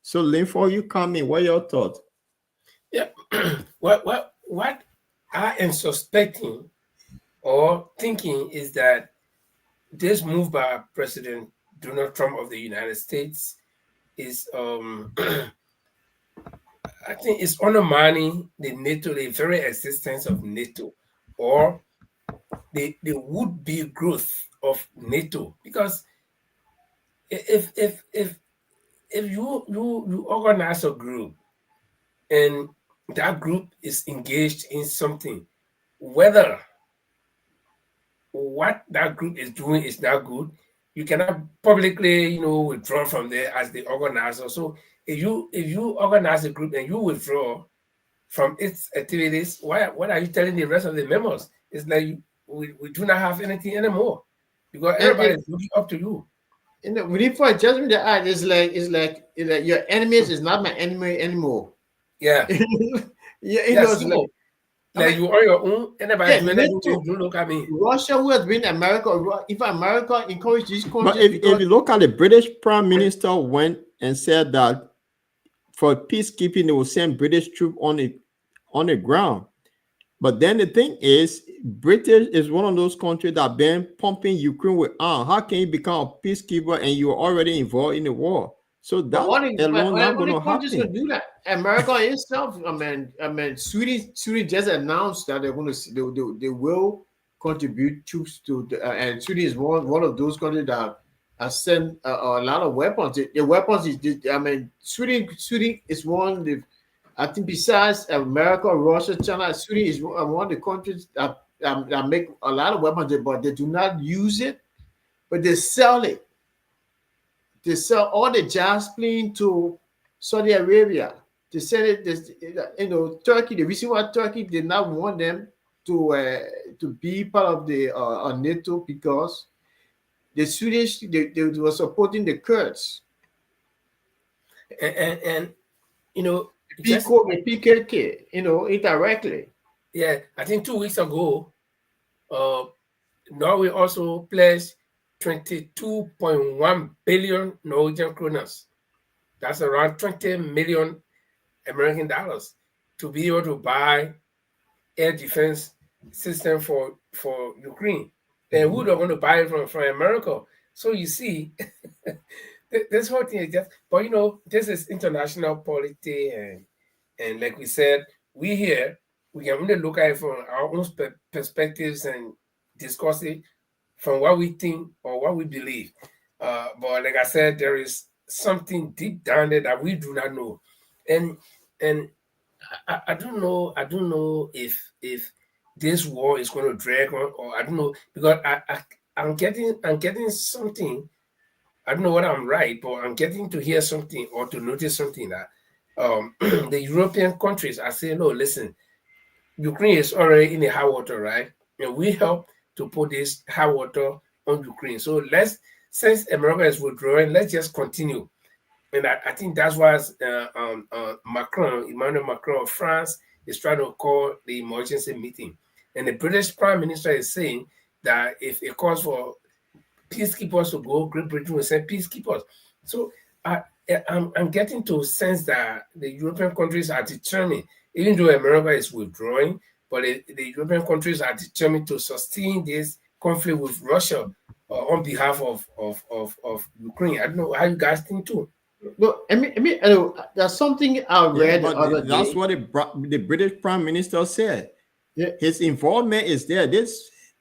So, Linford, you come in. What are your thoughts? Yeah. What I am suspecting or thinking is that this move by President Donald Trump of the United States is, I think, it's undermining the NATO, the very existence of NATO, or the would-be growth of NATO. Because if you organize a group and that group is engaged in something, whether what that group is doing is not good, you cannot publicly, withdraw from there as the organizer. So if you organize a group and you withdraw from its activities, what are you telling the rest of the members? It's like we do not have anything anymore, because everybody is looking up to you. Within for judgment, it's like your enemies is not my enemy anymore. Yeah. Like you on your own, anybody do look at me. Russia, who has been America, if America encouraged these countries. But if you look at the British Prime Minister went and said that for peacekeeping, they will send British troops on the ground. But then the thing is, British is one of those countries that been pumping Ukraine with arms. How can you become a peacekeeper and you're already involved in the war? So But that alone not going to countries can happen. do that. America itself, Sweden just announced that they're going to they will contribute troops to and Sweden is one of those countries that has sent a lot of weapons. The weapons Sweden is one of the, I think besides America, Russia, China, Sweden is one of the countries that make a lot of weapons, but they do not use it, but they sell it. They sell all the jazz plane to Saudi Arabia. They send it, Turkey. The reason why Turkey did not want them to be part of the NATO because the Swedish they were supporting the Kurds. And The PKK, indirectly. Yeah, I think 2 weeks ago, Norway also pledged 22.1 billion Norwegian kroners. That's around 20 million American dollars to be able to buy air defense system for Ukraine. And who are going to buy it from America? So you see, this whole thing is just, but this is international politics, and like we said, we here, we can only look at it from our own perspectives and discuss it from what we think or what we believe. But like I said, there is something deep down there that we do not know, and I don't know. I don't know if this war is going to drag on, or I don't know, because I'm getting something. I don't know whether I'm right, but I'm getting to hear something or to notice something that the European countries are saying, no, listen, Ukraine is already in the hot water, right? And we help to put this hot water on Ukraine. So since America is withdrawing, let's just continue. And I think that's why Emmanuel Macron of France is trying to call the emergency meeting. And the British Prime Minister is saying that if it calls for peacekeepers to go, Great Britain will send peacekeepers. So I'm getting to sense that the European countries are determined, even though America is withdrawing, but the European countries are determined to sustain this conflict with Russia on behalf of Ukraine. I don't know how you guys think too. No, there's something I read the other that's day. what the British Prime Minister said. Yeah. His involvement is there.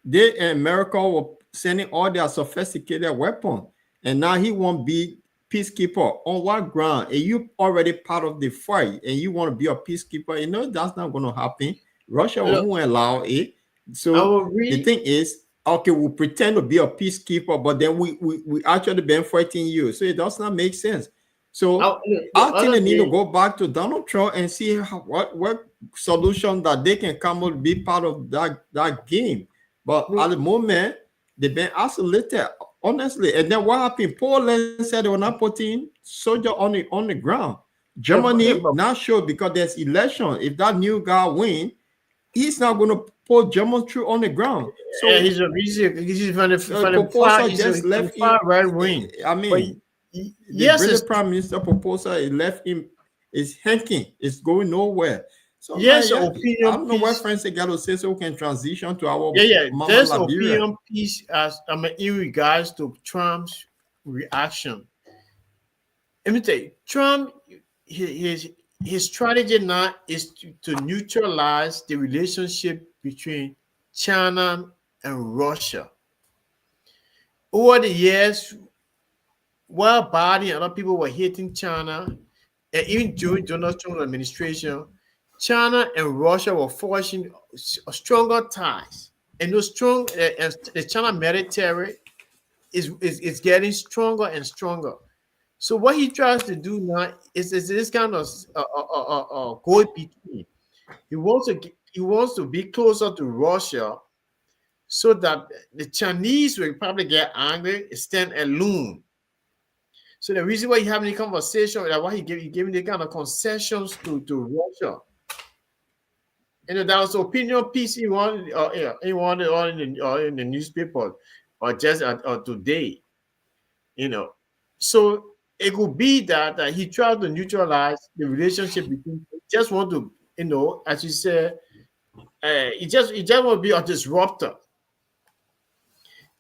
They in America were sending all their sophisticated weapons, and now he won't be peacekeeper. On what ground? And you already part of the fight, and you want to be a peacekeeper? That's not going to happen. Russia won't allow it. So the thing is, okay, we pretend to be a peacekeeper, but then we actually been fighting you. So it does not make sense. So I think they need to go back to Donald Trump and see what solution that they can come up be part of that game. But at the moment, they've been isolated, honestly. And then what happened? Poland said they were not putting soldiers on the ground. Germany not sure because there's election. If that new guy win, he's not going to put German troops on the ground. So yeah, he's from the far right wing. I mean, the British Prime Minister proposal is left him is hanking. It's going nowhere. So yes, I don't know what France got to say so we can transition to our there's Liberia. opinion piece in regards to Trump's reaction. Let me tell you, Trump, his strategy now is to neutralize the relationship between China and Russia. Over the years, while Biden and other people were hating China, and even during Donald Trump's administration, China and Russia were forging stronger ties, and those strong the China military is getting stronger and stronger. So what he tries to do now is this kind of go between. He wants to be closer to Russia, so that the Chinese will probably get angry, stand alone. So the reason why he having a conversation, that why he giving the kind of concessions to Russia. That was opinion piece he wanted in the newspaper or just or today. So it could be that he tried to neutralize the relationship between. Just want to, as you said, it just will be a disruptor.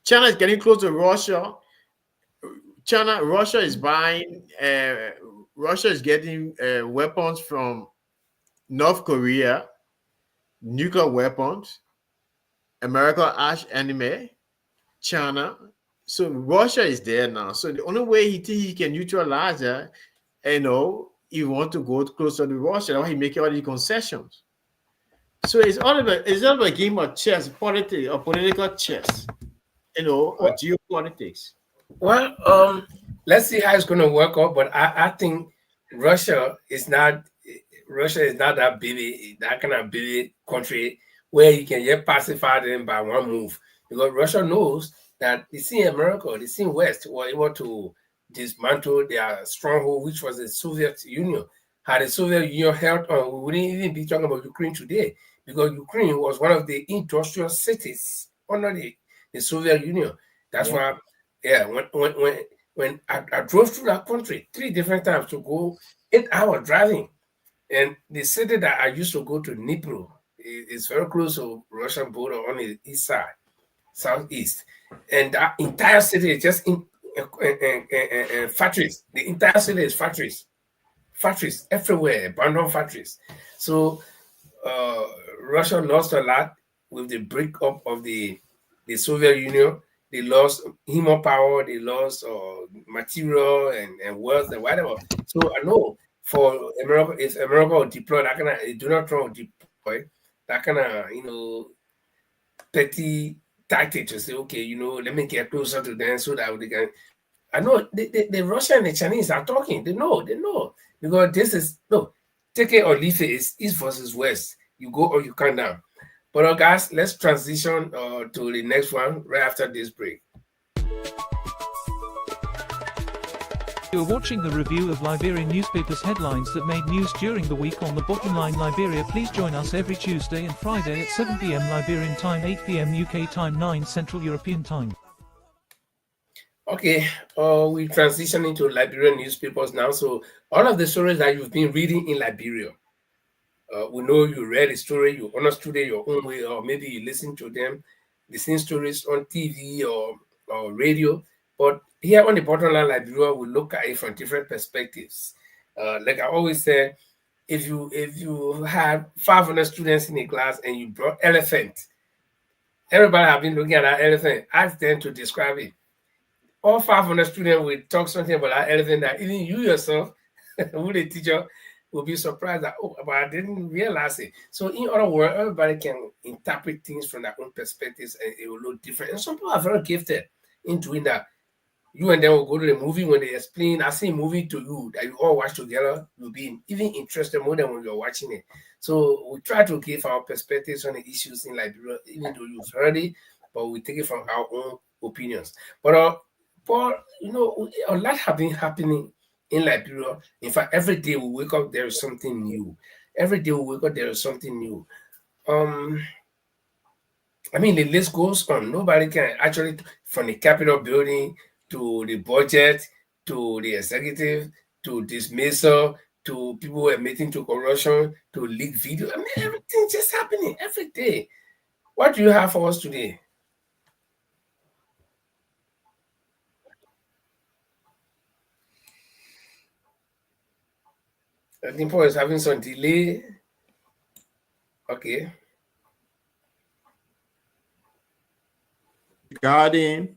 China is getting close to Russia. Russia is buying. Russia is getting weapons from North Korea, nuclear weapons. America arch enemy, China. So Russia is there now. So the only way he think he can neutralize that, he want to go closer to Russia. That's why he making all these concessions. So it's all about a game of chess, politics or political chess, or geopolitics. Well, let's see how it's going to work out. But I think Russia is not Russia is not that kind of big country where you can just pacify them by one move. Because Russia knows that they see America, they see West were able to dismantle their stronghold, which was the Soviet Union. Had the Soviet Union held on, we wouldn't even be talking about Ukraine today, because Ukraine was one of the industrial cities under the Soviet Union. That's why, yeah, when I drove through that country 3 different times to go 8 hours driving, and the city that I used to go to, Dnipro, is very close to Russian border on the east side, southeast, and that entire city is just in factories. The entire city is factories everywhere, abandoned factories. So Russia lost a lot with the breakup of the Soviet Union. They lost human power, they lost material and wealth and whatever. So I know for America, if America will deploy that kind of, Donald Trump will deploy that kind of, petty tactic to say, okay, let me get closer to them so that they can. I know the Russian and the Chinese are talking. They know. Because this is, no, take it or leave it. It's East versus West. You go or you come down. But guys, let's transition to the next one right after this break. You're watching the review of Liberian newspapers' headlines that made news during the week on the Bottom Line Liberia. Please join us every Tuesday and Friday at 7 p.m. Liberian time, 8 p.m. UK time, 9 Central European time. Okay, we transition into Liberian newspapers now. So all of the stories that you've been reading in Liberia, we know you read a story, you understood it your own way, or maybe you listen to them, the same stories on TV or radio. But here on the Bottom Line Liberia, we look at it from different perspectives. Like I always say, if you had 500 students in a class and you brought elephant, everybody have been looking at that elephant. Ask them to describe it. All 500 students will talk something about that elephant that even you yourself, who the teacher, will be surprised that, but I didn't realize it. So in other words, everybody can interpret things from their own perspectives and it will look different. And some people are very gifted in doing that. You and them will go to the movie when they explain, I see a movie to you that you all watch together, you'll be even interested more than when you're watching it. So we try to give our perspectives on the issues in Liberia, even though you've heard it, but we take it from our own opinions. But a lot have been happening in Liberia. In fact, every day we wake up, there is something new. Every day we wake up, there is something new. I mean, the list goes on. Nobody can actually, from the Capitol building to the budget, to the executive, to dismissal, to people admitting to corruption, to leak video. I mean, everything just happening every day. What do you have for us today? I think Paul is having some delay. Okay. Regarding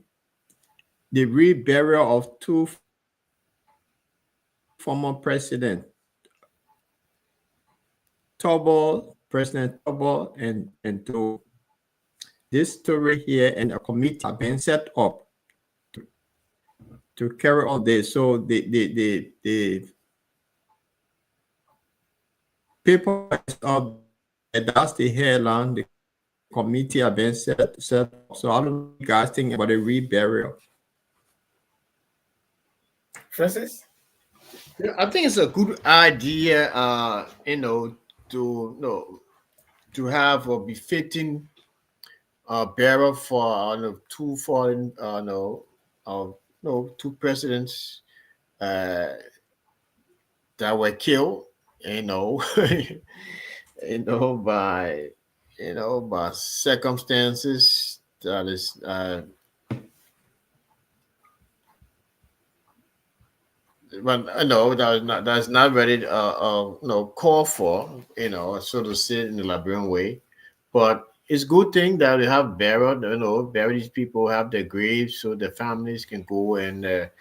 the reburial of 2 former presidents, President Tubble and to this story here, and a committee have been set up to carry on this. So the people of that's the headline. The committee have been set up. So how do you guys think about a reburial? Francis? Yeah, I think it's a good idea, to have a befitting burial for 2 foreign, 2 presidents that were killed, by by circumstances that is but that's not very called for, so to say, in the Liberian way. But it's good thing that we have burial, bury these people, have their graves so the families can go and I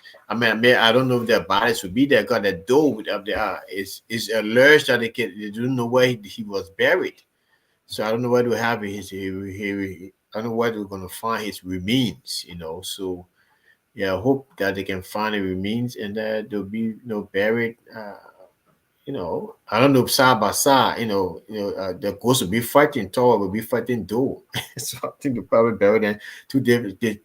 don't know if their bodies will be there because the door up there is alleged that they don't know where he was buried. So I don't know where to have I don't know where we're gonna find his remains, So yeah, I hope that they can find the remains and that they'll be buried. I don't know side by side. The ghosts will be fighting, Tor will be fighting Do. So I think they'll probably bury them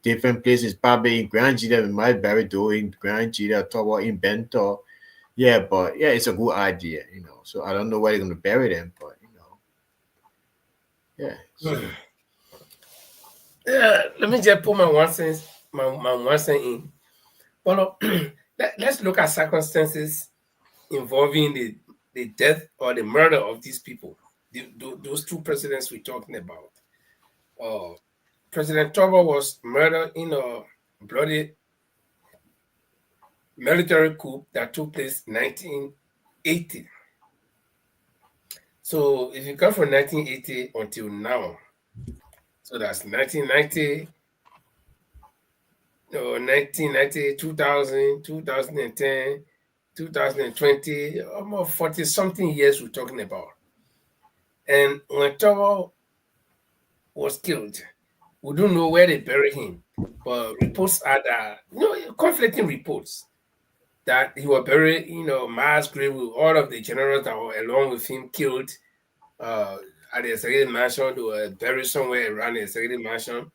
different places. Probably in Grand Gita, we might bury Do in Grand Gita, Tor in Bento. Yeah, but yeah, it's a good idea. So I don't know where they're gonna bury them, but yeah. So. Let me just put my 1 cent, my 1 cent in. Well, let's look at circumstances involving the death or the murder of these people. Those two presidents we're talking about. President Tobo was murdered in a bloody military coup that took place in 1980. So if you come from 1980 until now, so that's 1990, 1990, 2000, 2010, 2020, almost 40 something years we're talking about. And when Tobo was killed, we don't know where they buried him, but reports are that, conflicting reports that he was buried, mass grave with all of the generals that were along with him killed at the executive mansion. They were buried somewhere around the executive mansion.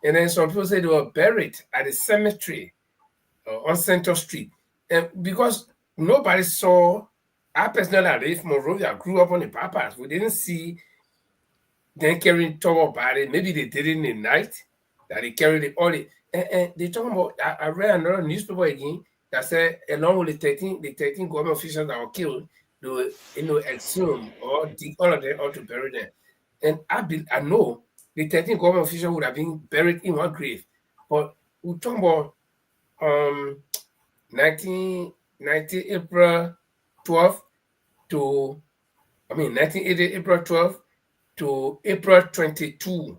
And then some people say they were buried at the cemetery on Central Street. And because nobody saw, I personally lived in Monrovia, grew up on the bypass. We didn't see them carrying Tobo body. Maybe they did it in the night, that they carried it all. And they talking about, I read another newspaper again that said along with the 13 government officials that were killed, they were, exhumed or dig all of them or to bury them. And I know the 13 government officials would have been buried in one grave. But we're talking about 1990 April 12th to 1980 April 12th to April 22.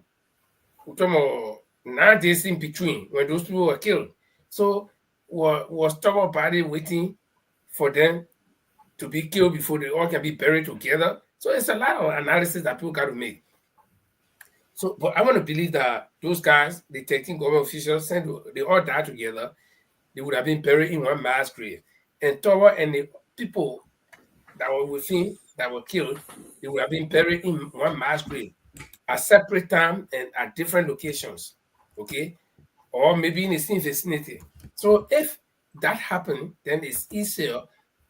We're talking about 9 days in between when those people were killed. So was Tobo body waiting for them to be killed before they all can be buried together? So it's a lot of analysis that people got to make. So, but I want to believe that those guys, the 13 government officials, they all died together. They would have been buried in one mass grave. And Tobo and the people that were with him that were killed, they would have been buried in one mass grave at separate time and at different locations. Okay? Or maybe in the same vicinity. So if that happened, then it's easier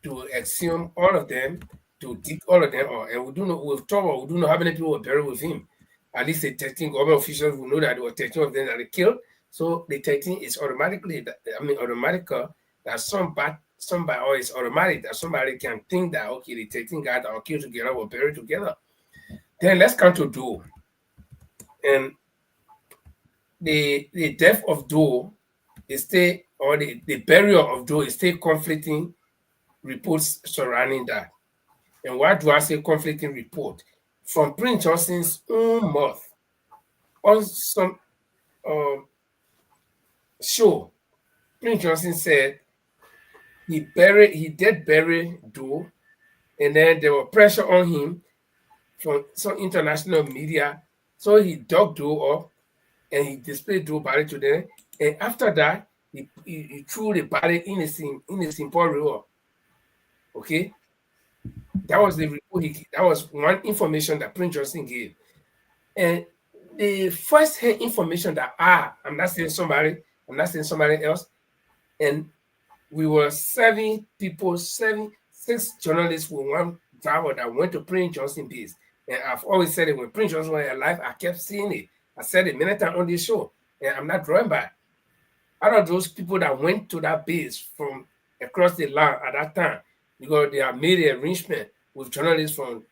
to exhume all of them, to dig all of them out. And we do know with Tobo, we do know how many people were buried with him. At least the 13 government officials will know that there were 13 of them that they killed. So the 13 is automatically, automatical that somebody, or it's automatic that somebody can think that, okay, the 13 guys that were killed together were buried together. Then let's come to Doe. And the death of Doe is still, or the burial of Doe is still conflicting reports surrounding that. And why do I say conflicting report? From Prince Johnson's own mouth on some show, Prince Johnson said he did bury Doe, and then there was pressure on him from some international media, so he dug Doe up and he displayed Doe body to them. And after that, he threw the body in the Simple River. Okay, that was the report. That was one information that Prince Johnson gave, and the first hand information that I'm not saying somebody else, and we were 6 journalists with one driver that went to Prince Johnson base. And I've always said it, when Prince Johnson was alive, I kept seeing it. I said it many times on this show, and I'm not drawing back. Out of those people that went to that base from across the land at that time, because they have made an arrangement with journalists from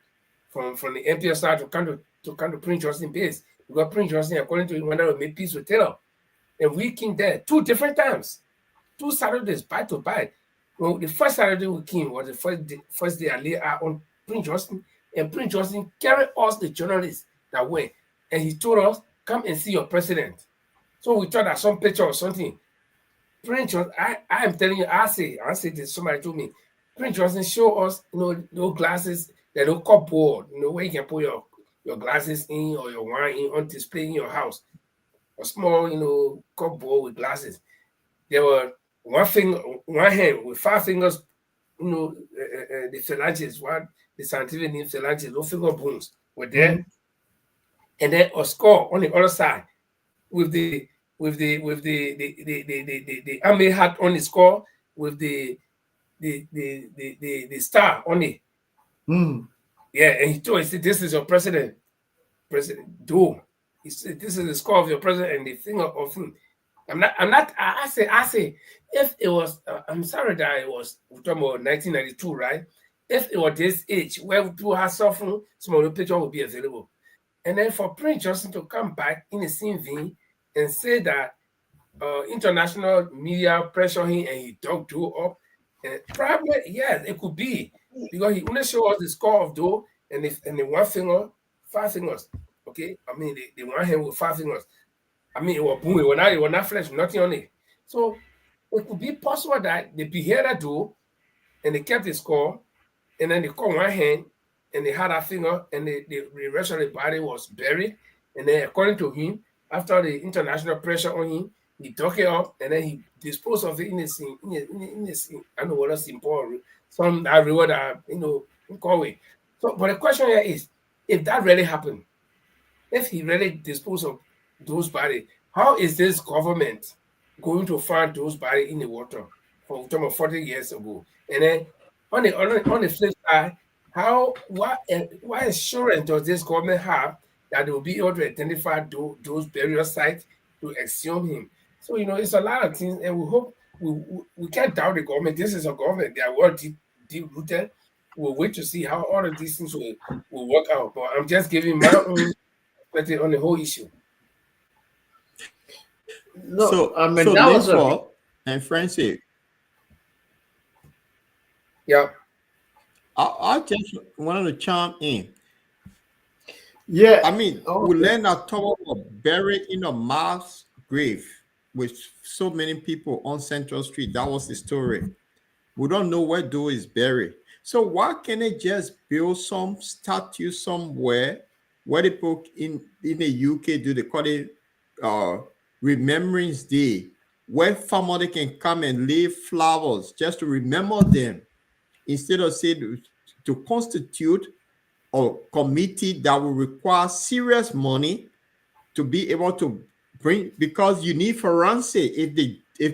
from the Empire side to come to Prince Johnson base, because Prince Johnson, according to him, wanted to make peace with Taylor. And we came there 2 different times, 2 Saturdays back to back. Well, the first Saturday we came was the first day I lay out on Prince Johnson, and Prince Johnson carried us, the journalists that way, and he told us, come and see your president. So we thought that some picture or something. Prince Johnson, I am telling you, I say this, somebody told me, Prince Johnson show us, those glasses, that little cupboard, where you can put your glasses in or your wine in on display in your house. A small, cupboard with glasses. There were one hand with 5 fingers, the phalanges, the scientific name phalanges, those finger bones were there. And then a skull on the other side with the army hat on the skull with the star on it. Yeah, and he told, he said, this is your President Doe. He said, this is the skull of your president and the finger of him. I say, if it was, I'm sorry that it was, we're talking about 1992, right? If it was this age where people are suffering, some of the picture will be available. And then for Prince Johnson to come back in the same vein and say that international media pressure him and he dug Doe up, and probably, yes, it could be, because he only showed us the skull of Doe and the one finger, 5 fingers. Okay, I mean the one hand with 5 fingers. I mean, it was boom, it was not flesh, nothing on it. So it could be possible that they beheaded Doe and they kept the skull, and then they cut one hand and they had a finger, and the rest of the body was buried. And then, according to him, after the international pressure on him, he dug it up and then he disposed of it in the scene. I don't know what else important. Some that river that in Galway. So, but the question here is, if that really happened, if he really disposed of those bodies, how is this government going to find those bodies in the water from 40 years ago? And then on the flip side, what assurance does this government have that they will be able to identify those burial sites to exhume him? So it's a lot of things, and we hope we can't doubt the government. This is a government; they are well deep rooted. We'll wait to see how all of these things will work out. But I'm just giving my own perspective on the whole issue. No, So, I mean, so that was Linford and Francis, Yeah. I just wanted to chime in. yeah. I mean, we learned that Tower was buried in a mass grave with so many people on Central Street. That was the story. We don't know where Doe is buried. So why can't they just build some statue somewhere where people in the UK do, they call it Remembrance Day, where family can come and leave flowers just to remember them, instead of saying to constitute a committee that will require serious money to be able to bring, because you need forensic. If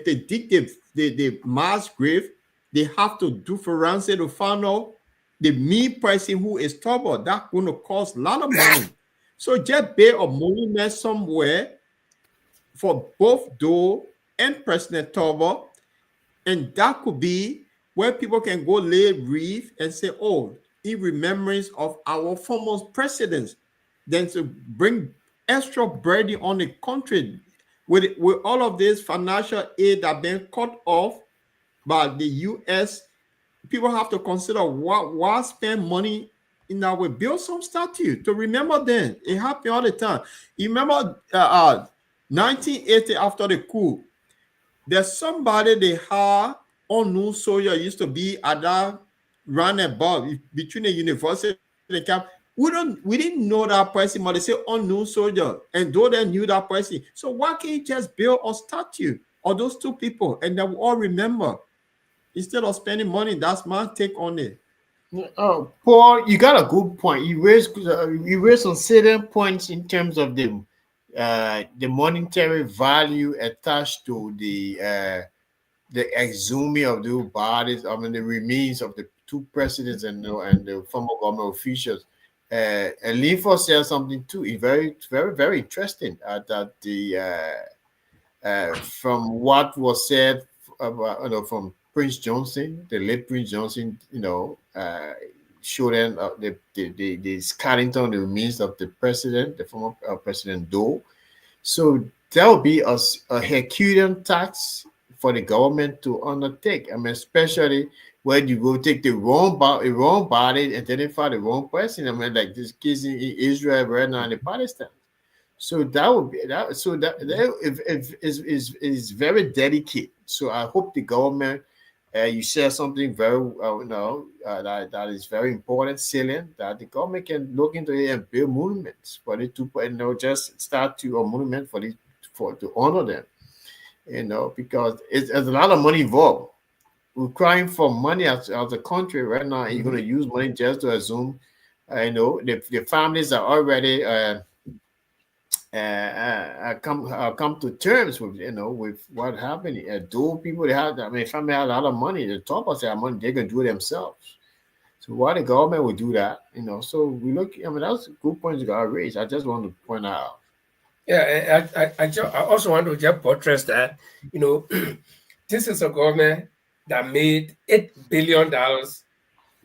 they dig the mass grave, they have to do forensic to find out the mean person who is troubled. That's going to cost a lot of money. So just build a monument somewhere for both Doe and President Tubber, and that could be where people can go lay wreath and say, oh, in remembrance of our former presidents, then to bring extra burden on the country with all of this financial aid that been cut off by the U.S. People have to consider why spend money in that way. Build some statue to remember them. It happens all the time. You remember 1980 after the coup, there's somebody they had unknown soldier used to be at that roundabout between the university and the camp. We didn't know that person, but they say unknown soldier, and though they knew that person. So why can't you just build a statue of those 2 people and they will all remember instead of spending money? That's my take on it. Oh, Paul, you got a good point. You raised some salient points in terms of the monetary value attached to the exhuming of those bodies. I mean, the remains of the 2 presidents and the former government officials. And Linford said something too. It's very, very, very interesting. That from what was said about, from Prince Johnson, the late Prince Johnson, show them the skeleton, the remains of the president, the former President Doe. So that would be a Herculean tax for the government to undertake. I mean, especially when you go take the wrong body, identify the wrong person. I mean, like this case in Israel right now and the Palestine. So that would be that. So if is very delicate. So I hope the government, you share something very that is very important, salient, that the government can look into it and build monuments for it to, just start to a monument for to honor them, because there's a lot of money involved. We're crying for money as a country right now, and you're going to use money just to assume, the families are already come to terms with with what happened. Though people, they have, I mean, family have a lot of money, the top of their money, they can do it themselves. So why the government would do that? So we look. I mean, that's a good point you got raised. I just want to point out. Yeah, I also want to just buttress that. This is a government that made $8 billion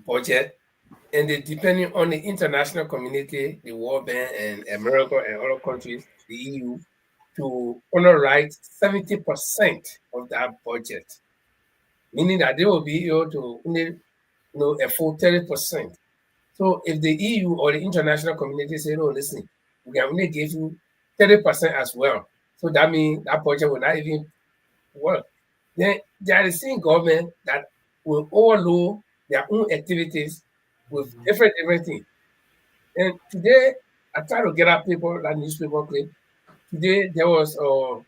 budget, and they depending on the international community, the World Bank and America and other countries, the EU, to underwrite 70% of that budget, meaning that they will be able to only afford 30%. So if the EU or the international community say, "No, listen, we can only give you 30% as well," so that means that budget will not even work. Then there are the same government that will overload their own activities with different things. And today, I try to get up people that newspaper clip. Today there was a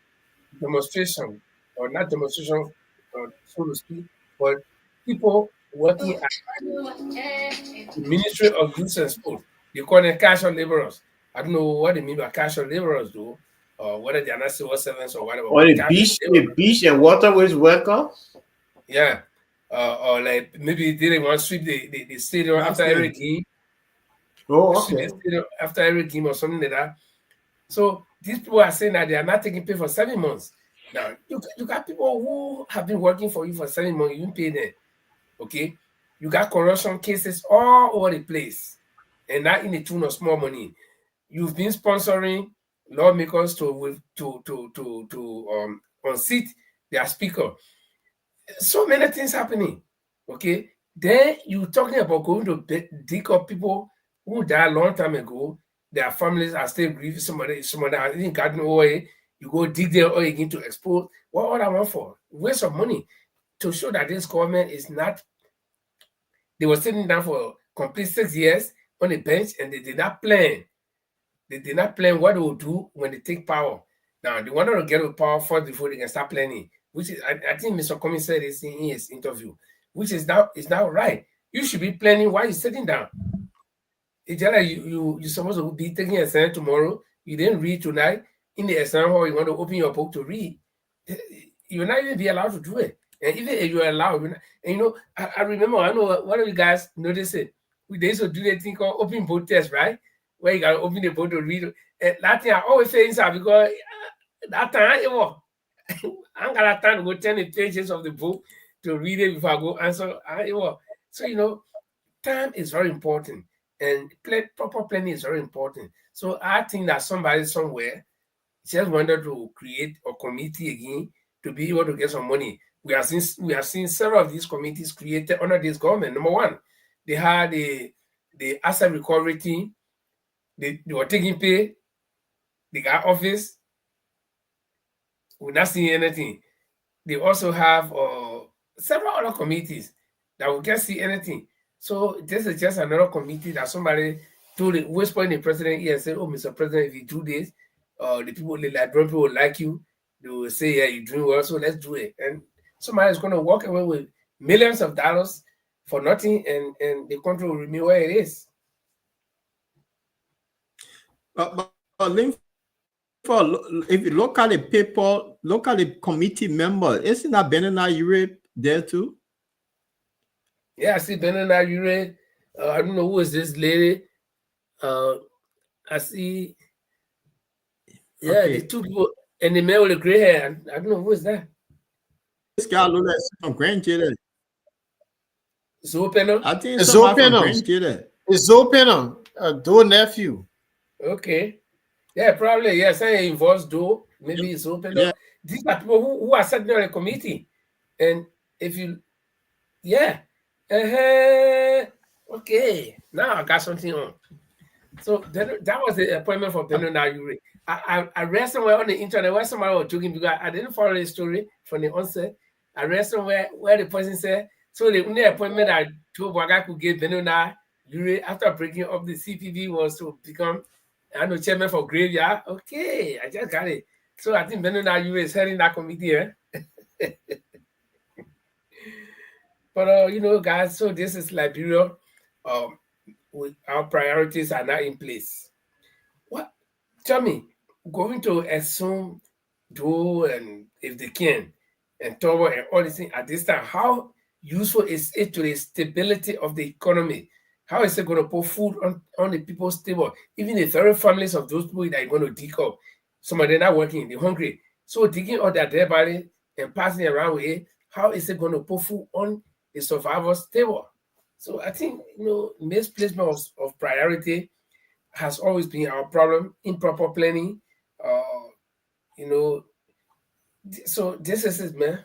demonstration, or not demonstration, so to speak, but people working at the Ministry of Youth and Sport. They call them casual laborers. I don't know what they mean by casual laborers, though, or whether they are not civil servants or whatever. Or the beach and waterways worker. Yeah. Or like maybe they didn't want to sweep the stadium after every game. Oh, okay. After every game or something like that. So these people are saying that they are not taking pay for 7 months. Now, you got people who have been working for you for 7 months, you didn't pay them. Okay? You got corruption cases all over the place, and not in the tune of small money. You've been sponsoring lawmakers to unseat their speaker. So many things happening. Okay? Then you talking about going to dig up people who died a long time ago. Their families are still grieving. Somebody has even gotten away. You go dig them all again to expose. What all I want for? Waste of money to show that this government is not. They were sitting down for complete 6 years on the bench, and they did not plan. They did not plan what they will do when they take power. Now they wanted to get to power first before they can start planning. Which is, I think Mr. Cummings said this in his interview, which is now right. You should be planning while you're sitting down. It's just like you're supposed to be taking an exam tomorrow. You didn't read tonight. In the exam hall, you want to open your book to read. You're not even be allowed to do it. And even if you're allowed, I remember, I know one of you guys noticed it. They used to do that thing called open book test, right? Where you got to open the book to read. And that thing I always say inside, because that time, I ain't got time to go 10 pages of the book to read it before I go answer. So, time is very important, and proper planning is very important. So I think that somebody somewhere just wanted to create a committee again to be able to get some money. We have seen several of these committees created under this government. Number one, they had the asset recovery team. They were taking pay. They got office. We're not seeing anything. They also have several other committees that we can't see anything. So this is just another committee that somebody told it, whisper in the president ear and said, "Oh, Mr. President, if you do this, the Liberian people will like you. They will say, yeah, you're doing well, so let's do it." And somebody is going to walk away with millions of dollars for nothing, and the country will remain where it is. But if you look at the people, look at the committee member, isn't that Benina Ure there too? Yeah, I see Benina Ure. I don't know who is this lady. I see. Yeah, okay. The two people and the man with the gray hair. I don't know who is that. This guy looks like some grandchildren. It's open. I think It's somebody from open. Grand Theater. It's open. Do nephew. Okay. Yeah, probably. Yes, it involves do. Maybe it's open. Yeah. These are people who are sitting on a committee. And if you, yeah. Okay. Now I got something on. So that was the appointment for Beno Nayuri. I read somewhere on the internet where somebody was joking because I didn't follow the story from the onset. I read somewhere where the person said, so the only appointment that Joe Waga could give Beno Nayuri after breaking up the CPB was to become, I know, chairman for Graveyard. Okay, I just got it. So I think Beno Nayuri is heading that committee, eh? But, guys, so this is Liberia. Our priorities are not in place. What? Tell me, going to assume do and if they can and Togo and all these things at this time, how useful is it to the stability of the economy? How is it going to put food on the people's table? Even the very families of those people that are going to dig up. Some of them are not working, they're hungry. So digging all that dead body and passing around with it, how is it going to put food on the survivors' table? So I think, misplacement of priority has always been our problem, improper planning. So this is it, man.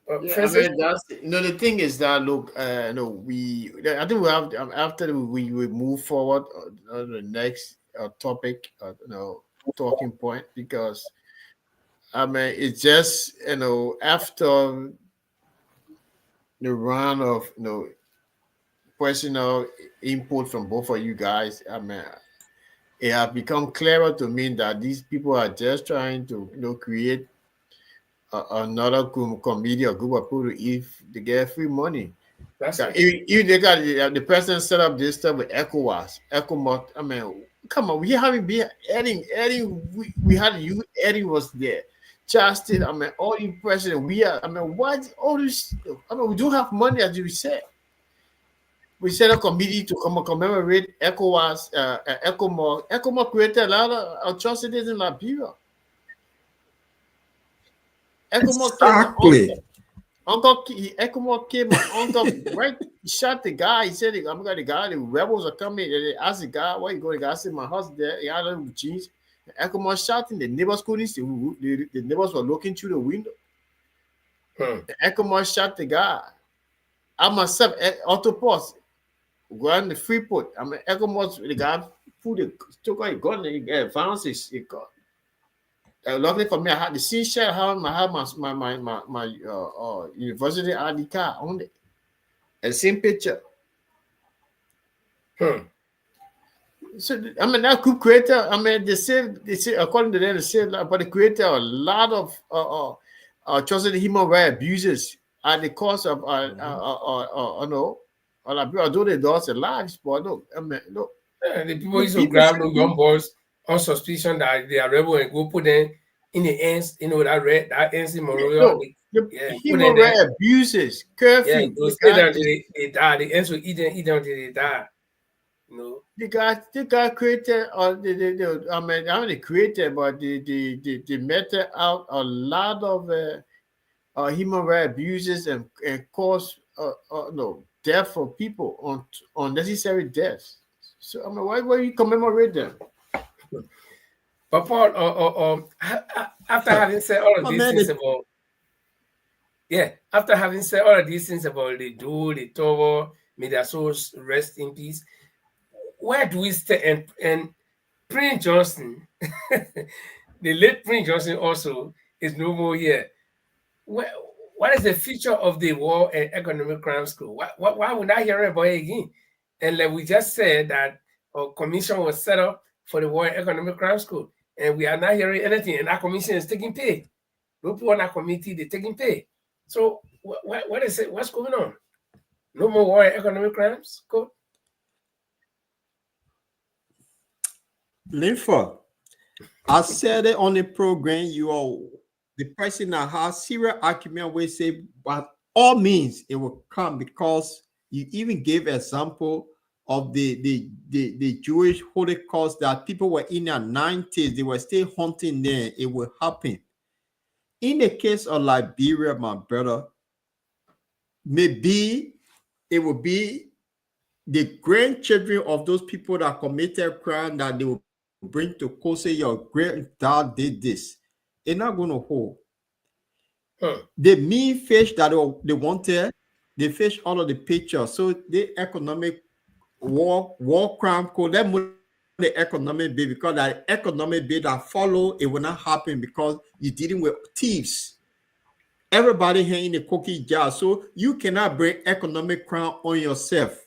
Yeah, I mean, that's the thing is that look, I think we have after we move forward on the next topic, talking point, because I mean it's just after the round of personal input from both of you guys, I mean it has become clearer to me that these people are just trying to create another committee or group of people if they get free money. That's right. If they got the president set up this stuff with ECOWAS, ECOMOT, I mean, come on, we haven't been adding, we had you, Eddie was there. Justin, I mean, all the president, what all this, we do have money, as you said. We set a committee to commemorate ECOWAS, ECOMOT. ECOMOT created a lot of atrocities in Liberia. Exactly. ECOMOT came, Uncle right, he shot the guy. He said, I'm got the guy, the rebels are coming. They asked the guy, where you going? The guy said, my house there. He had a jeans. ECOMOT shot him. The neighbors couldn't see. The neighbors were looking through the window. ECOMOT shot the guy. I myself, autopause, going the free put. I mean, ECOMOT, the guy took out a gun and he advanced his gun. Luckily for me, I had the scene share. I had my university ID card on it. And same picture. So I mean that could create. They say according to them, they say, but they created a lot of atrocity, human rights abuses at the cost of although they lost their lives, but look, look. The people used to grab those young boys on suspicion that they are rebel and go put them in the ends, that ends in Monrovia. Human rights abuses, curfew. Yeah, those that they die, the ends will eat them until they die. The guy created, they created, but they meted out a lot of human rights abuses and caused death for people, unnecessary deaths. So I mean, why you commemorate them? But Paul, after having said all of these things after having said all of these things about the Togo, may their souls rest in peace. Where do we stay? And Prince Johnson, the late Prince Johnson, also is no more here. What is the future of the War and Economic Crime School? Why would I hear about it again? And like we just said that a commission was set up for the War and Economic Crime School, and we are not hearing anything. And that commission is taking pay. No people on that committee, they're taking pay. So what is it? What's going on? No more War and Economic Crimes School? Linford, I said it on the program, the person that has serious argument will say, by all means, it will come, because you even gave example of the Jewish Holocaust that people were in their 90s, they were still hunting there. It will happen. In the case of Liberia, my brother, maybe it will be the grandchildren of those people that committed crime that they will bring to court, say your granddad did this. It's not going to hold. The mean fish that they wanted, they fish all of the pictures. So the economic war crime code, that the economic bill, because that economic bill that follow, it will not happen because you're dealing with thieves. Everybody here in the cookie jar. So you cannot bring economic crime on yourself.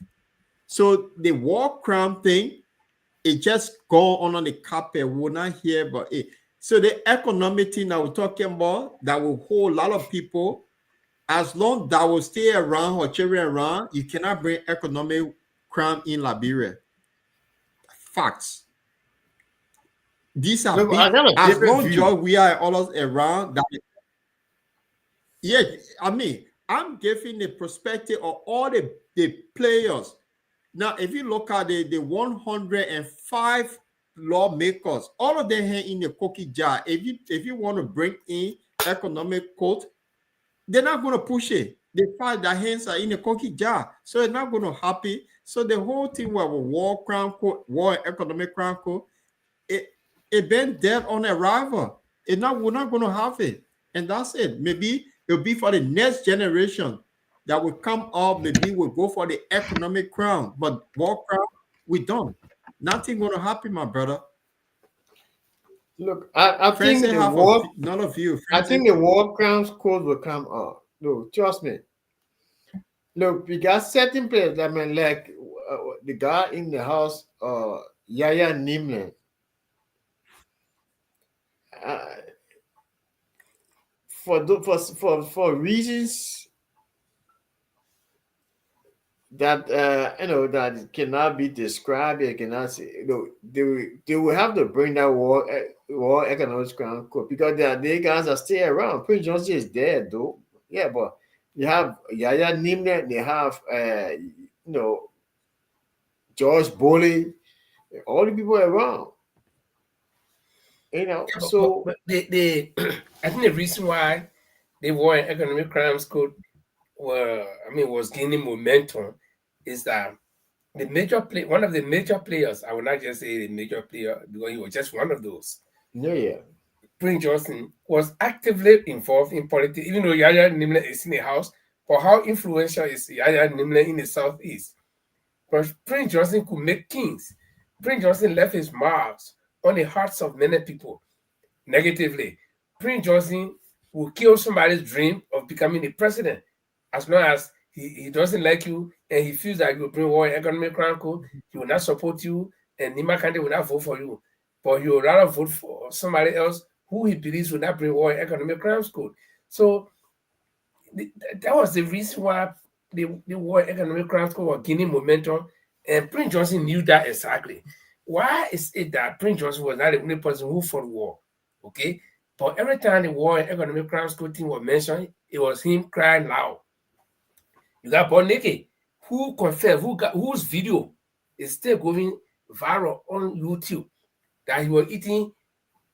So the war crime thing, it just go on the carpet. We're not hear about it. So the economic thing that we're talking about, that will hold a lot of people, as long that will stay around or children around, you cannot bring economic crime in Liberia. Facts. These are Look, I big. got a As different long view. as we are always around, that yeah, I mean, I'm giving the perspective of all the players. Now, if you look at the 105 lawmakers, all of them here in the cookie jar. If you want to bring in economic code, they're not going to push it. They find their hands are in the cookie jar, so it's not going to happen. So the whole thing with war crime code, war economic crime code, it been dead on arrival. We're not going to have it, and that's it. Maybe it'll be for the next generation that will come up. Maybe we'll go for the economic crown, but war crown, we don't. Nothing going to happen, my brother. Look, I think the war. None of you. I think the war crimes code will come up. No, trust me. Look, we got certain players. I mean, like the guy in the house, Yaya Nimle. For reasons that that cannot be described, it cannot say, they will have to bring that war economic crime code because they guys are still around. Prince Johnson is dead though. Yeah, but you have Yaya Nimle, they have George Boley, all the people around. So but the I think the reason why the war and economic crimes code was gaining momentum is that one of the major players, I will not just say the major player because he was just one of those. Yeah. Prince Johnson was actively involved in politics, even though Yaya Nimle is in the house. But how influential is Yaya Nimle in the southeast? But Prince Johnson could make kings. Prince Johnson left his marks on the hearts of many people negatively. Prince Johnson will kill somebody's dream of becoming the president as long as he doesn't like you and he feels that you will bring war and economic crime code, he will not support you and Nima Kante will not vote for you. But he will rather vote for somebody else who he believes will not bring war and economic crimes code. So that was the reason why the war and economic crimes code was gaining momentum, and Prince Johnson knew that exactly. Why is it that Prince Johnson was not the only person who fought war? Okay, but every time the war and economic crimes code thing was mentioned, it was him crying loud. You got Boneke, who confessed, whose video is still going viral on YouTube, that he was eating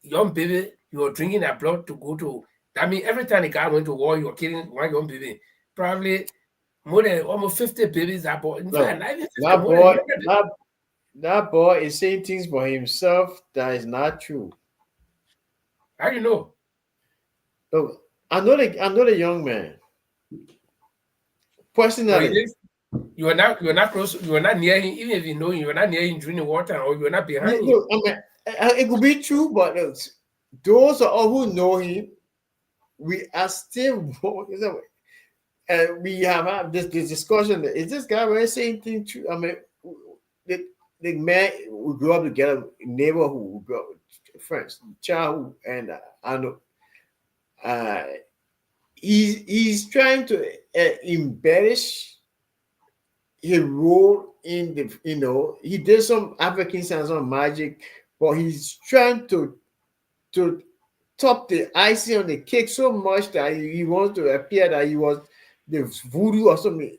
young baby, he was drinking their blood to go to. I mean, every time the guy went to war, he was killing one young baby. Probably more than almost 50 babies are born. That boy is saying things for himself that is not true. How do you know? Look, I know the young man. Personally. You are not close, you are not near him, even if you know him, you are not near him during the wartime or you are not behind him. I mean, it could be true, but those are all who know him. We are still and we have had this discussion. Is this guy really saying things true? I mean, the man we grew up together, neighborhood, we grew up friends, childhood, and I know he's trying to embellish his role in the he did some African signs on magic, but he's trying to top the icing on the cake so much that he wants to appear that he was the voodoo or something.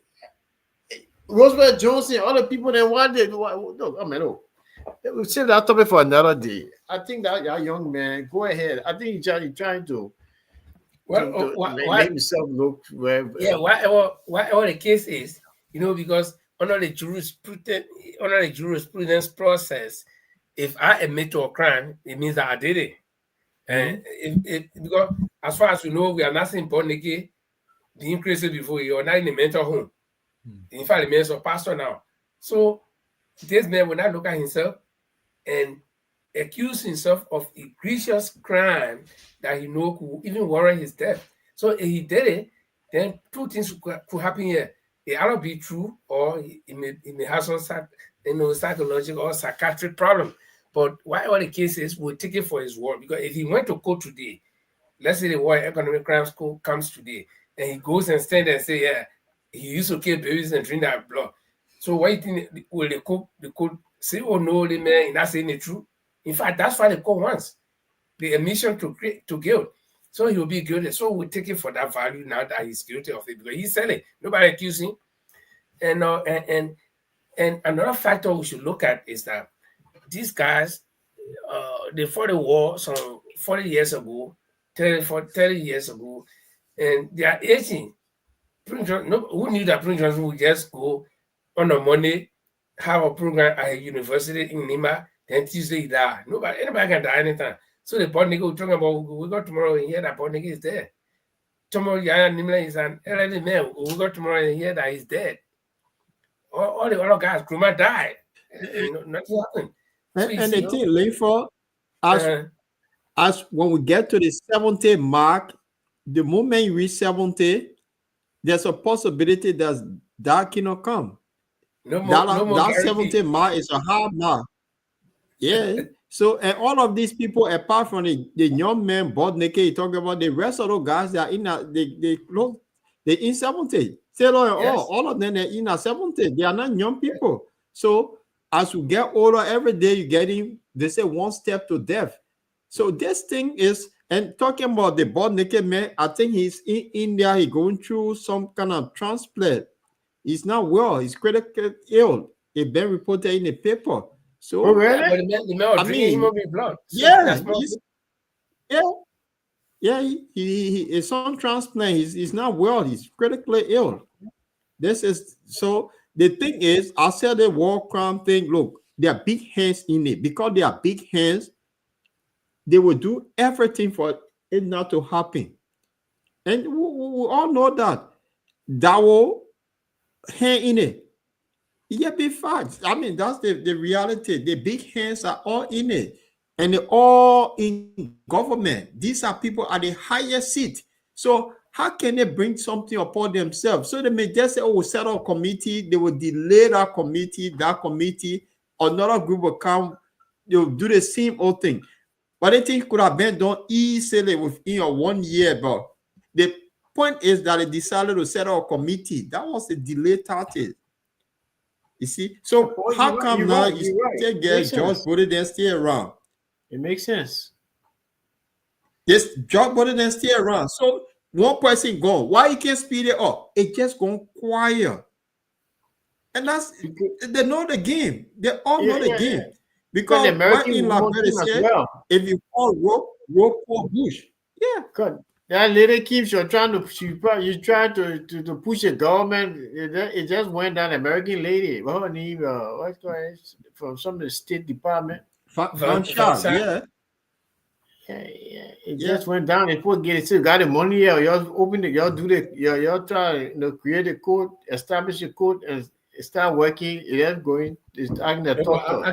Roosevelt Johnson, other people that wanted. No, I mean, no. We'll save that topic for another day. I think that young man, go ahead. I think he's trying to Well, make himself look well. Yeah, whatever the case is, because under the jurisprudence process, if I admit to a crime, it means that I did it. And because as far as we know, we are not saying born again, being crazy before you are not in the mental home. In fact, the man's a pastor now. So this man will not look at himself and accuse himself of egregious crime that he know could even warrant his death. So if he did it, then two things could happen here. It either be true or he may have some psychological or psychiatric problem. But whatever the case is, we'll take it for his word. Because if he went to court today, let's say the World Economic Crimes Court comes today, and he goes and stands and say, yeah, he used to kill babies and drink that blood. So what do you think, will the court say, oh no, the man is not saying the truth? In fact, that's why the court wants the admission to guilt. So he will be guilty. So we'll take it for that value now that he's guilty of it, because he's selling. Nobody accused him. And another factor we should look at is that these guys, they fought the war some 40 years ago, 30 years ago, and they are aging. Who knew that Prince Johnson would just go on a Monday, have a program at a university in Lima, then Tuesday he died. Anybody can die anytime. So the Bodnigga we're talking about, we got tomorrow and hear that Bodnigga is dead. Tomorrow Yaya Nimla is an elderly man. We got tomorrow and hear that he's dead. All the other guys, Krumah died. Nothing happened. So and the thing, Linford, as when we get to the 70 mark, the moment you reach 70, there's a possibility that cannot come. That 70 mark is a hard mark. Yeah. So, and all of these people, apart from the young man, Bodnigga, you talk about the rest of those guys that are in they in 70. All of them are in 70. They are not young people. So, as you get older, every day you're getting, they say, one step to death. So, this thing is, and talking about the Bodnigga man, I think he's in India, he's going through some kind of transplant. He's not well, he's critically ill. It's been reported in the paper. So, really? But the man was drinking human blood. He is on transplant. He's not well. He's critically ill. This is so. The thing is, I said the war crime thing. Look, there are big hands in it. Because there are big hands, they will do everything for it not to happen. And we all know that. That will hand in it. Yeah, be facts. I mean, that's the reality. The big hands are all in it. And they're all in government. These are people at the highest seat. So how can they bring something upon themselves? So they may just say, oh, we'll set up a committee. They will delay that committee. Another group will come. They'll do the same old thing. But I think it could have been done easily within 1 year. But the point is that they decided to set up a committee. That was the delay tactic. You see, so how come now you still get George Bush and stay around? It makes sense. This George Bush and stay around. So one person gone. Why you can't speed it up? It just gone quiet. And that's they know the game. They all know the game. Because what in Liberia said, if you call rope for Bush, God. That lady keeps you trying to push the government. It just went down. American lady, her name, what's going from some of the State Department. It just went down. It put get it still got the money. Y'all open it. Y'all do the. Y'all try create a code, establish a code, and start working. It's going. It's acting the talk.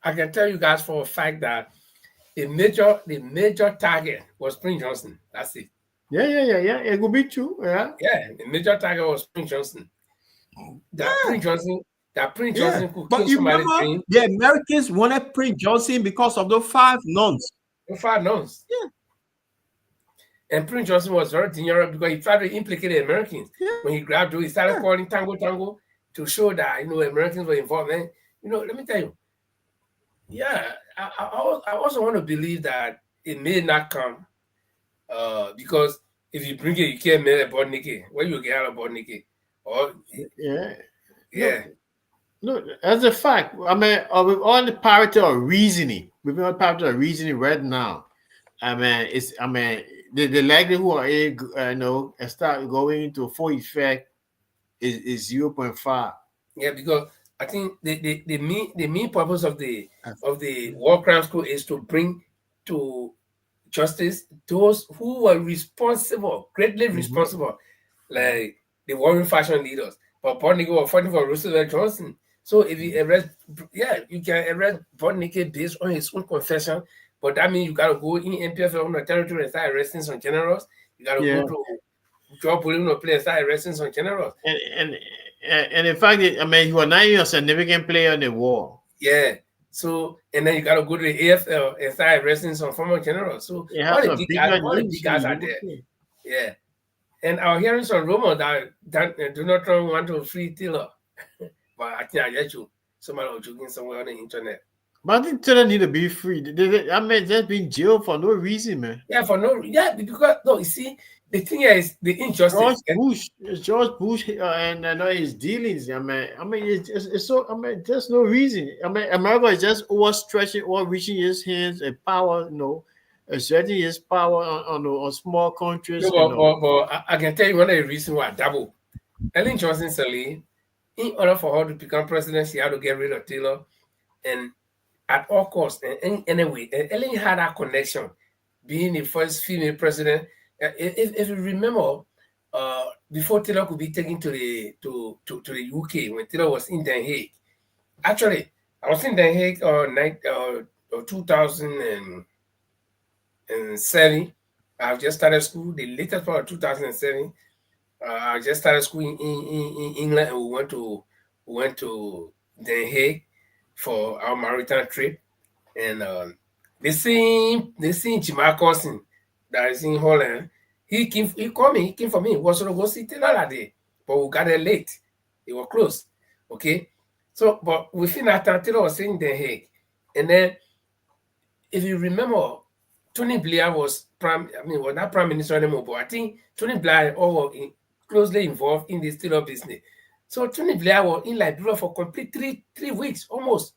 I can tell you guys for a fact that the major target was Prince Johnson. That's it. Yeah. It could be true. Yeah. The major target was Prince Johnson. Prince Johnson could but kill you somebody's remember, dream. the Americans wanted Prince Johnson because of the 5 nuns. The 5 nuns. Yeah. And Prince Johnson was very dangerous because he tried to implicate the Americans. When he grabbed he started calling tango to show that Americans were involved. And let me tell you. Yeah, I also want to believe that it may not come because if you bring it, you can't make a Bodnigga. Where you get out of Bodnigga? No, that's a fact. I mean, with all the power of reasoning, right now, the likelihood start going into full effect is 0.5. Yeah, because I think the main purpose of the war crimes court is to bring to justice those who were responsible, greatly responsible, like the warring faction leaders. But Bonnick was fighting for Roosevelt Johnson. So if you arrest, you can arrest Bonnick based on his own confession. But that means you gotta go in MPF on the territory and start arresting some generals. You gotta go to draw police place and start arresting some generals. And in fact, I mean, he was not even a significant player in the war. Yeah. So and then you gotta go to the AFL and start arresting some former generals. So all the big guys are there. Yeah. And I was hearing some rumors that Donald Trump want to free Taylor. But I think I get you. Somebody was joking somewhere on the internet. But I think Taylor need to be free. I mean, just being jailed for no reason, man. Yeah, because no, you see, the thing is the injustice. George Bush, and I know his dealings. I mean, it's so. I mean, there's no reason. I mean, America is just overstretching, overreaching his hands and power. Exerting his power on small countries. No, but I can tell you one of the reasons why double. Ellen Johnson Sirleaf, in order for her to become president, she had to get rid of Taylor, and at all costs. And anyway, Ellen had that connection, being the first female president. If you remember, before Taylor could be taken to the UK, when Taylor was in Den Haag. Actually, I was in Den Haag 2007. I've just started school. The latest part of 2007. I just started school in England, and we went to Den Haag for our maritime trip, and the same Jamal Cousin that is in Holland. He called me. He came for me. He was going to go see Taylor that day, but we got there late. It was closed. Okay, so but within that time, Taylor was in Den Haag, and then if you remember, Tony Blair was was not prime minister anymore, but I think Tony Blair all were closely involved in this Taylor business. So Tony Blair was in Liberia for complete three weeks almost.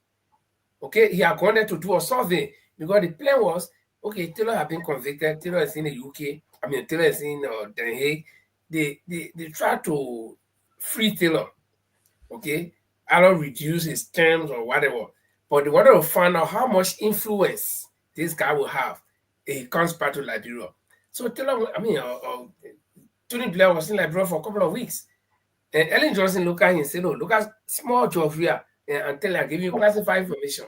Okay, he had gone there to do a survey because the plan was, okay, Taylor had been convicted. Taylor is in the UK. Taylor is in Den Haag. They tried to free Taylor. Okay, I don't reduce his terms or whatever, but they wanted to find out how much influence this guy will have if he comes back to Liberia. So Taylor, Tony Blair was in Liberia for a couple of weeks. And Ellen Johnson looked at him and said, "No, look at small Georgia and tell her, give you classified information.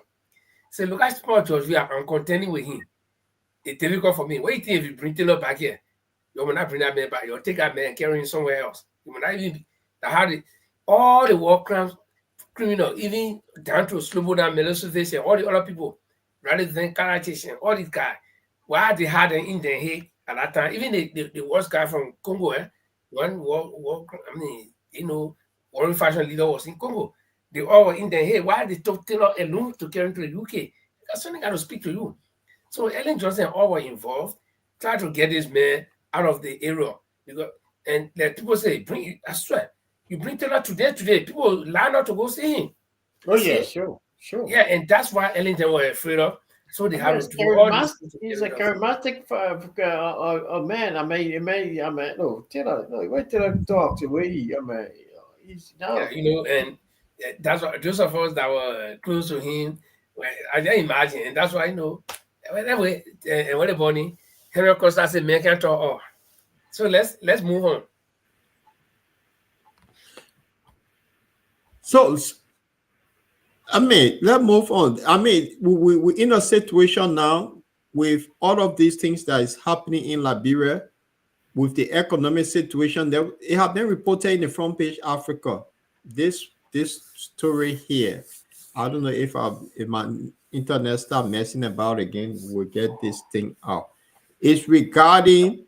So look at small Georgia, I'm contending with him. It's difficult for me. What do you think if you bring Taylor back here? You will not bring that man back. You'll take that man and carry him somewhere else. You will not even be all the war crimes, criminal, even down to Slobodan Milosevic, all the other people, rather than Karachi, all these guys, why they had them in Den Haag at that time, even the worst guy from Congo, one warring faction leader was in Congo. They all were in Den Haag. Why they took Taylor alone to carry him to the UK? That's something I got to speak to you. So Ellen Johnson all were involved, trying to get this man out of the area. And people say, I swear, you bring Taylor today, people line up to go see him. Oh, yeah, sure. Yeah, and that's why Ellen Johnson were afraid of. So they have to do all this. He's a charismatic man. Taylor, wait till I talk to where he's now. Yeah, and that's why those of us that were close to him, I just imagine, and that's why anyway, and when the Bonnie, Henry Costa said, "Man can't talk." Oh, so let's move on. So, let's move on. We're in a situation now with all of these things that is happening in Liberia, with the economic situation. That it have been reported in the front page Africa. This story here, I don't know if my internet start messing about again, we'll get this thing out. It's regarding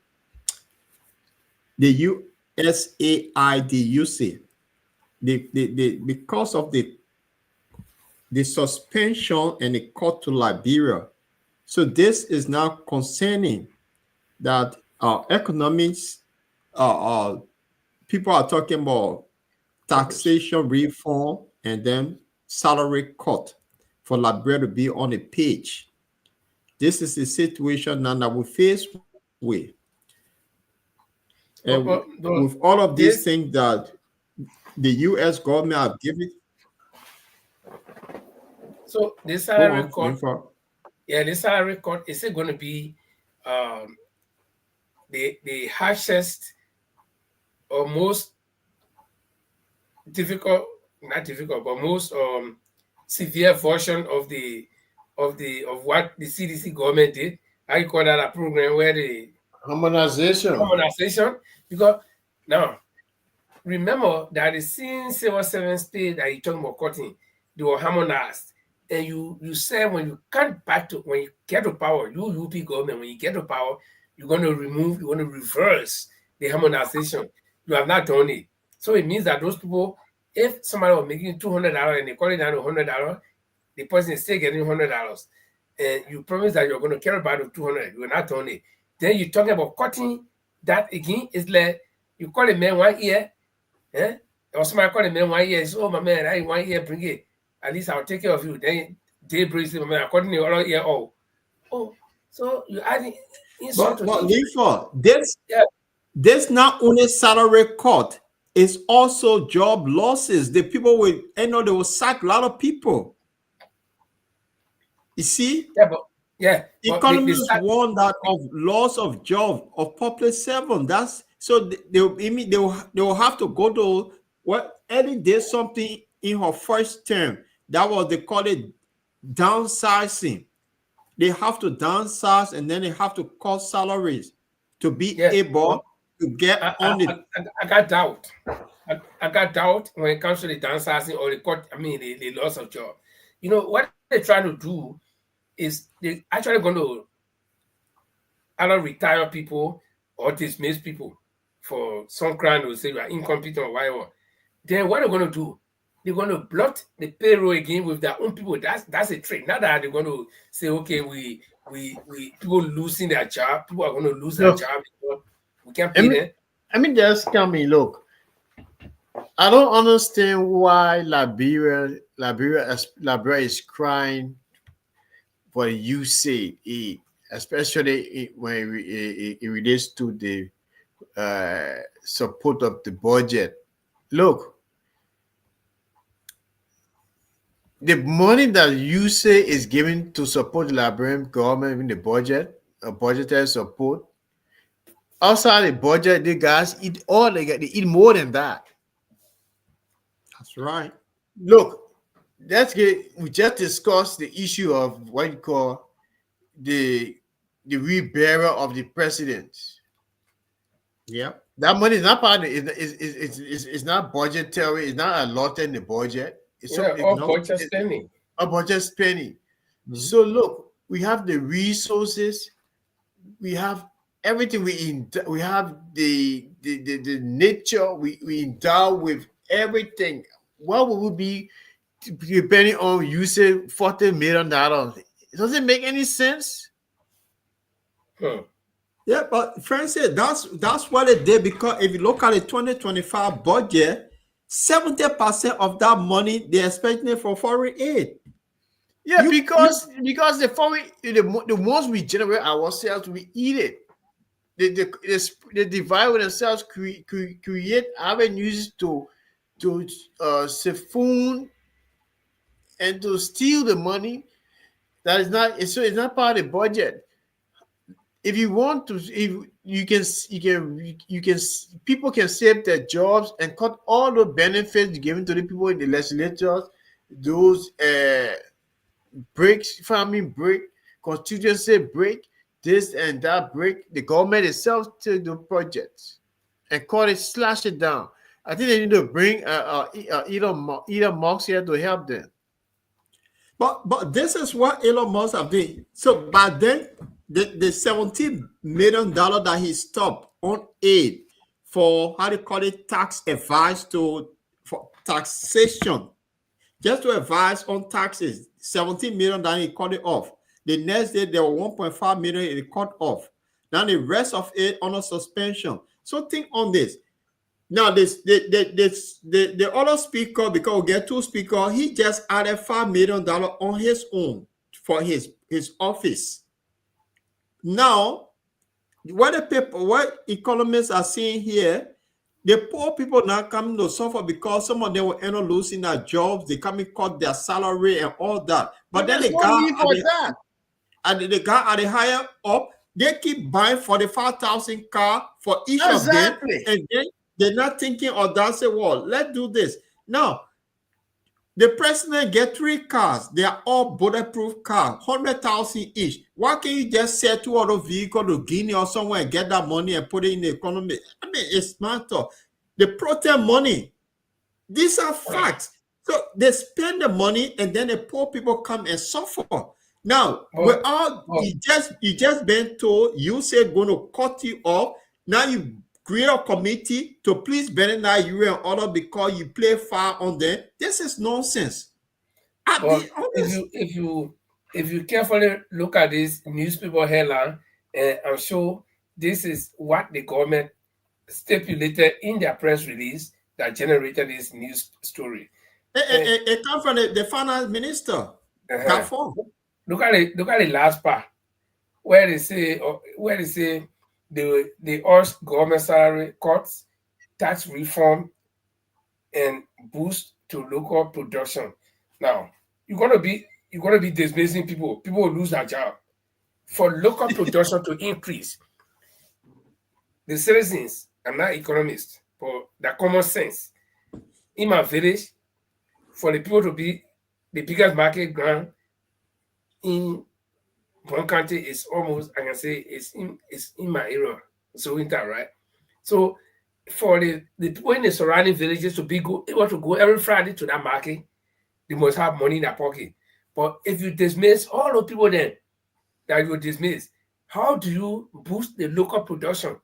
the USAID. Because of the suspension and the cut to Liberia. So this is now concerning that economics, people are talking about taxation reform and then salary cut for Liberia to be on a page. This is the situation now that we face with. But, And but with all of these this, things that the U.S. government have given, so the go salary on, cut, Linford. yeah, the salary cut is it going to be um, the harshest or most difficult, not difficult, but most severe version of of what the CDC government did. I call that a program where the Harmonization. harmonization, because now remember that the same civil servants pay that you talking about cutting, they were harmonized. And you said when you cut back to when you get to power, you UP government, when you get to power, you're gonna remove, you're gonna reverse the harmonization. You have not done it. So it means that those people, if somebody was making $200 and they call it down to $100, the person is still getting $100. And you promise that you're gonna carry back to 200, you're not done it. Then you're talking about cutting that again. It's like you call a man 1 year. Eh? Or somebody call a man 1 year. So, oh, my man, I 1 year, bring it. At least I'll take care of you. Then they bring my man, according to the other year. Oh, so you adding insult to But injury. Linford, Yeah, there's not only salary cut, it's also job losses. The people will, they will sack a lot of people. You see, but they economists start. warn that of loss of job of public servant. That's so they will have to go to what Ellie did something in her first term. That was they call it downsizing. They have to downsize and then they have to cut salaries to be Yeah, able but to get on the. I got doubt. I got doubt when it comes to the downsizing or the cut. I mean, the loss of job. You know what they're trying to do is they actually going to either retire people or dismiss people for some crime. Will say you are incompetent or whatever. Then what they're going to do? They're going to blot the payroll again with their own people. That's a trick. Not that they're going to say, okay, we people losing their job. People are going to lose their Look, job because we can't I pay mean, them. I mean, just come in. Look, I don't understand why Liberia is crying for USAID, especially when it relates to the support of the budget. Look, the money that USAID is giving to support the Liberian government in the budget, budgetary support, outside the budget, the guys eat all they get. They eat more than that. That's right. Look, we just discussed the issue of what you call the reburial of the president. Yep. That money is not part of it. It's not budgetary. It's not allotted in the budget. It's All no. budget spending. a budget spending. Mhm. So look, we have the resources. We have everything. We have the nature. We endow with everything. What would we be depending on you say $40 million? Does it make any sense? Yeah, but Francis, that's what they did because if you look at the 2025 budget, 70% of that money they're expecting for foreign aid. Yeah, because the foreign the ones we generate ourselves, we eat it. They divide with themselves, create avenues to siphon and to steal the money. That is not so. It's not part of the budget. If you want to, if you can people can save their jobs and cut all the benefits given to the people in the legislatures, those breaks, farming break, constituency break, this and that break. The government itself to the projects and cut it, slash it down. I think they need to bring Elon Musk here to help them. But this is what Elon Musk have done. So by then, the $17 million that he stopped on aid for how they call it tax advice for taxation, just to advise on taxes, 17 million that he cut it off. The next day there were 1.5 million he cut off. Now the rest of it under suspension. So think on this. Now the other speaker, because we get two speakers, he just added $5 million on his own for his office. Now what economists are seeing here, the poor people now coming to suffer because some of them will end up losing their jobs. They come and cut their salary and all that. But then there's no need for that. the guy at the higher up, they keep buying 45,000 car for each of them, Exactly. and then they're not thinking of that. Say, well, let's do this now. The president get 3 cars. They are all bulletproof cars, 100,000 each. Why can't you just sell 2 other vehicles to Guinea or somewhere and get that money and put it in the economy? I mean, it's smarter. They protect money. These are facts. So they spend the money and then the poor people come and suffer. Now, you just been told, you say going to cut you off. Now you create a committee to please Bernard you and other because you play far on them. This is nonsense. But if you carefully look at this newspaper headline, I'm sure this is what the government stipulated in their press release that generated this news story. It comes from the finance minister. Look at the last part where they say the urge government salary cuts, tax reform, and boost to local production. Now you're gonna be dismissing people. People will lose their job. For local production to increase, the citizens, I'm not economist, but the common sense. In my village, for the people to be the biggest market ground in one country is almost, I can say, it's in my area. So winter, right? So for the people in the surrounding villages to be able to go every Friday to that market, they must have money in their pocket. But if you dismiss all the people then that you dismiss, how do you boost the local production?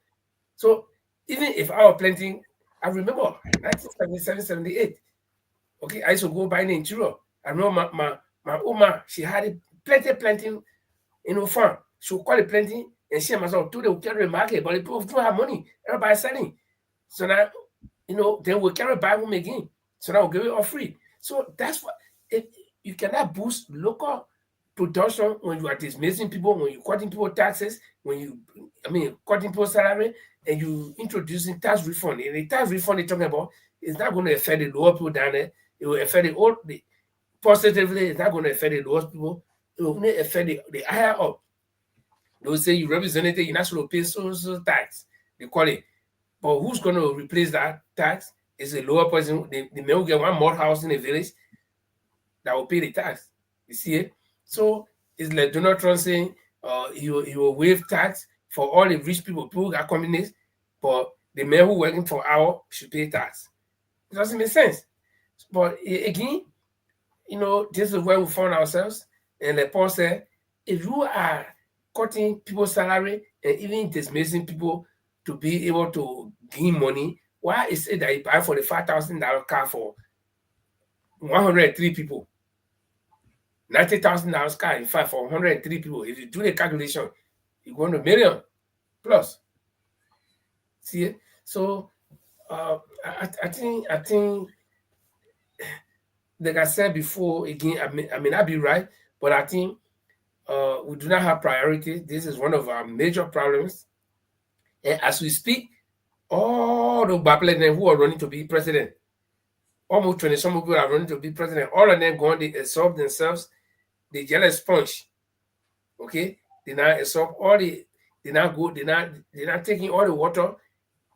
So even if I was planting, I remember 1977, 78. Okay, I used to go buy the interior. I remember my Oma, she had it planting in her farm. She would call it planting and she and myself too, they would carry the market, but the people don't have money. Everybody selling. So now, then we'll carry it back home again. So now we'll give it all free. So that's what you cannot boost local production when you are dismissing people, when you're cutting people taxes, cutting people's salary, and you introducing tax refund. And the tax refund they're talking about is not going to affect the lower people down there. It will affect positively. It's not going to affect the lowest people. It will only affect the higher up. They will say you represented, you're not supposed to pay so tax. They call it. But who's going to replace that tax? Is a lower person. They may get one more house in the village that will pay the tax. You see it? So it's like Donald Trump saying he will waive tax for all the rich people who got companies, but the men who working for hour should pay tax. It doesn't make sense. But again, this is where we found ourselves. And like Paul said, if you are cutting people's salary and even dismissing people to be able to gain money, why is it that you buy for the $5,000 car for 103 people? $90,000 car, in fact, for 103 people. If you do the calculation, you're going to million plus. See it? So I think like I said before, again, I may not be right, but I think we do not have priority. This is one of our major problems. And as we speak, all the Babylonians who are running to be president, almost 20 some people are running to be president, all of them going, they absorb themselves, they jelly sponge. Okay? They now absorb they're not taking all the water,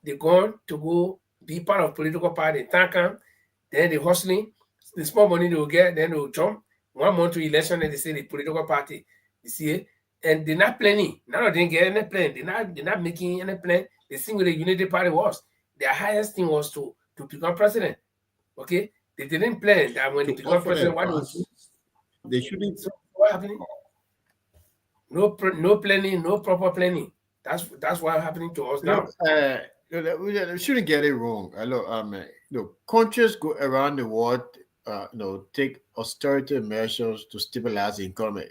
they're going to go be part of political party, thank them, then they're hustling, the small money they will get, then they'll jump 1 month to election and they say the political party. You see it? And they're not planning. None of them get any plan. They're not making any plan. The thing with the Unity Party was their highest thing was to become president. Okay? They didn't plan that when they become president, what they shouldn't. So what happening? No planning, no proper planning. That's what's happening to us now. We shouldn't get it wrong. Look, countries go around the world, take austerity measures to stabilize the economy.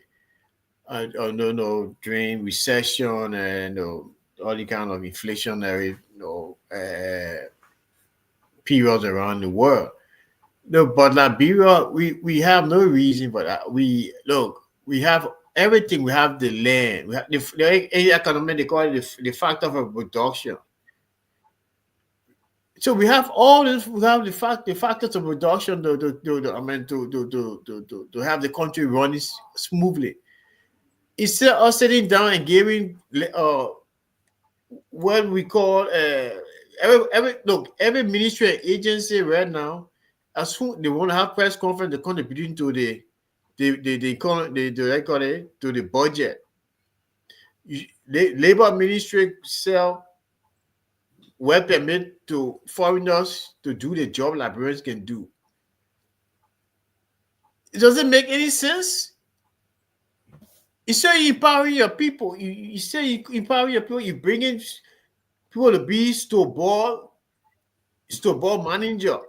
During recession and all the kind of inflationary, periods around the world. No, but Liberia, we have no reason for that. We have everything. We have the land. We have the economy. They call it the factor of production. So we have all this. We have the factors of production to have the country running smoothly. Instead of sitting down and giving what we call every ministry and agency right now, as soon they want to have press conference, they're contributing to to the budget. The labor ministry sell work permit to foreigners to do the job Liberians can do. It doesn't make any sense. You say you empower your people. You say you empower your people. You bring in people to be store ball manager.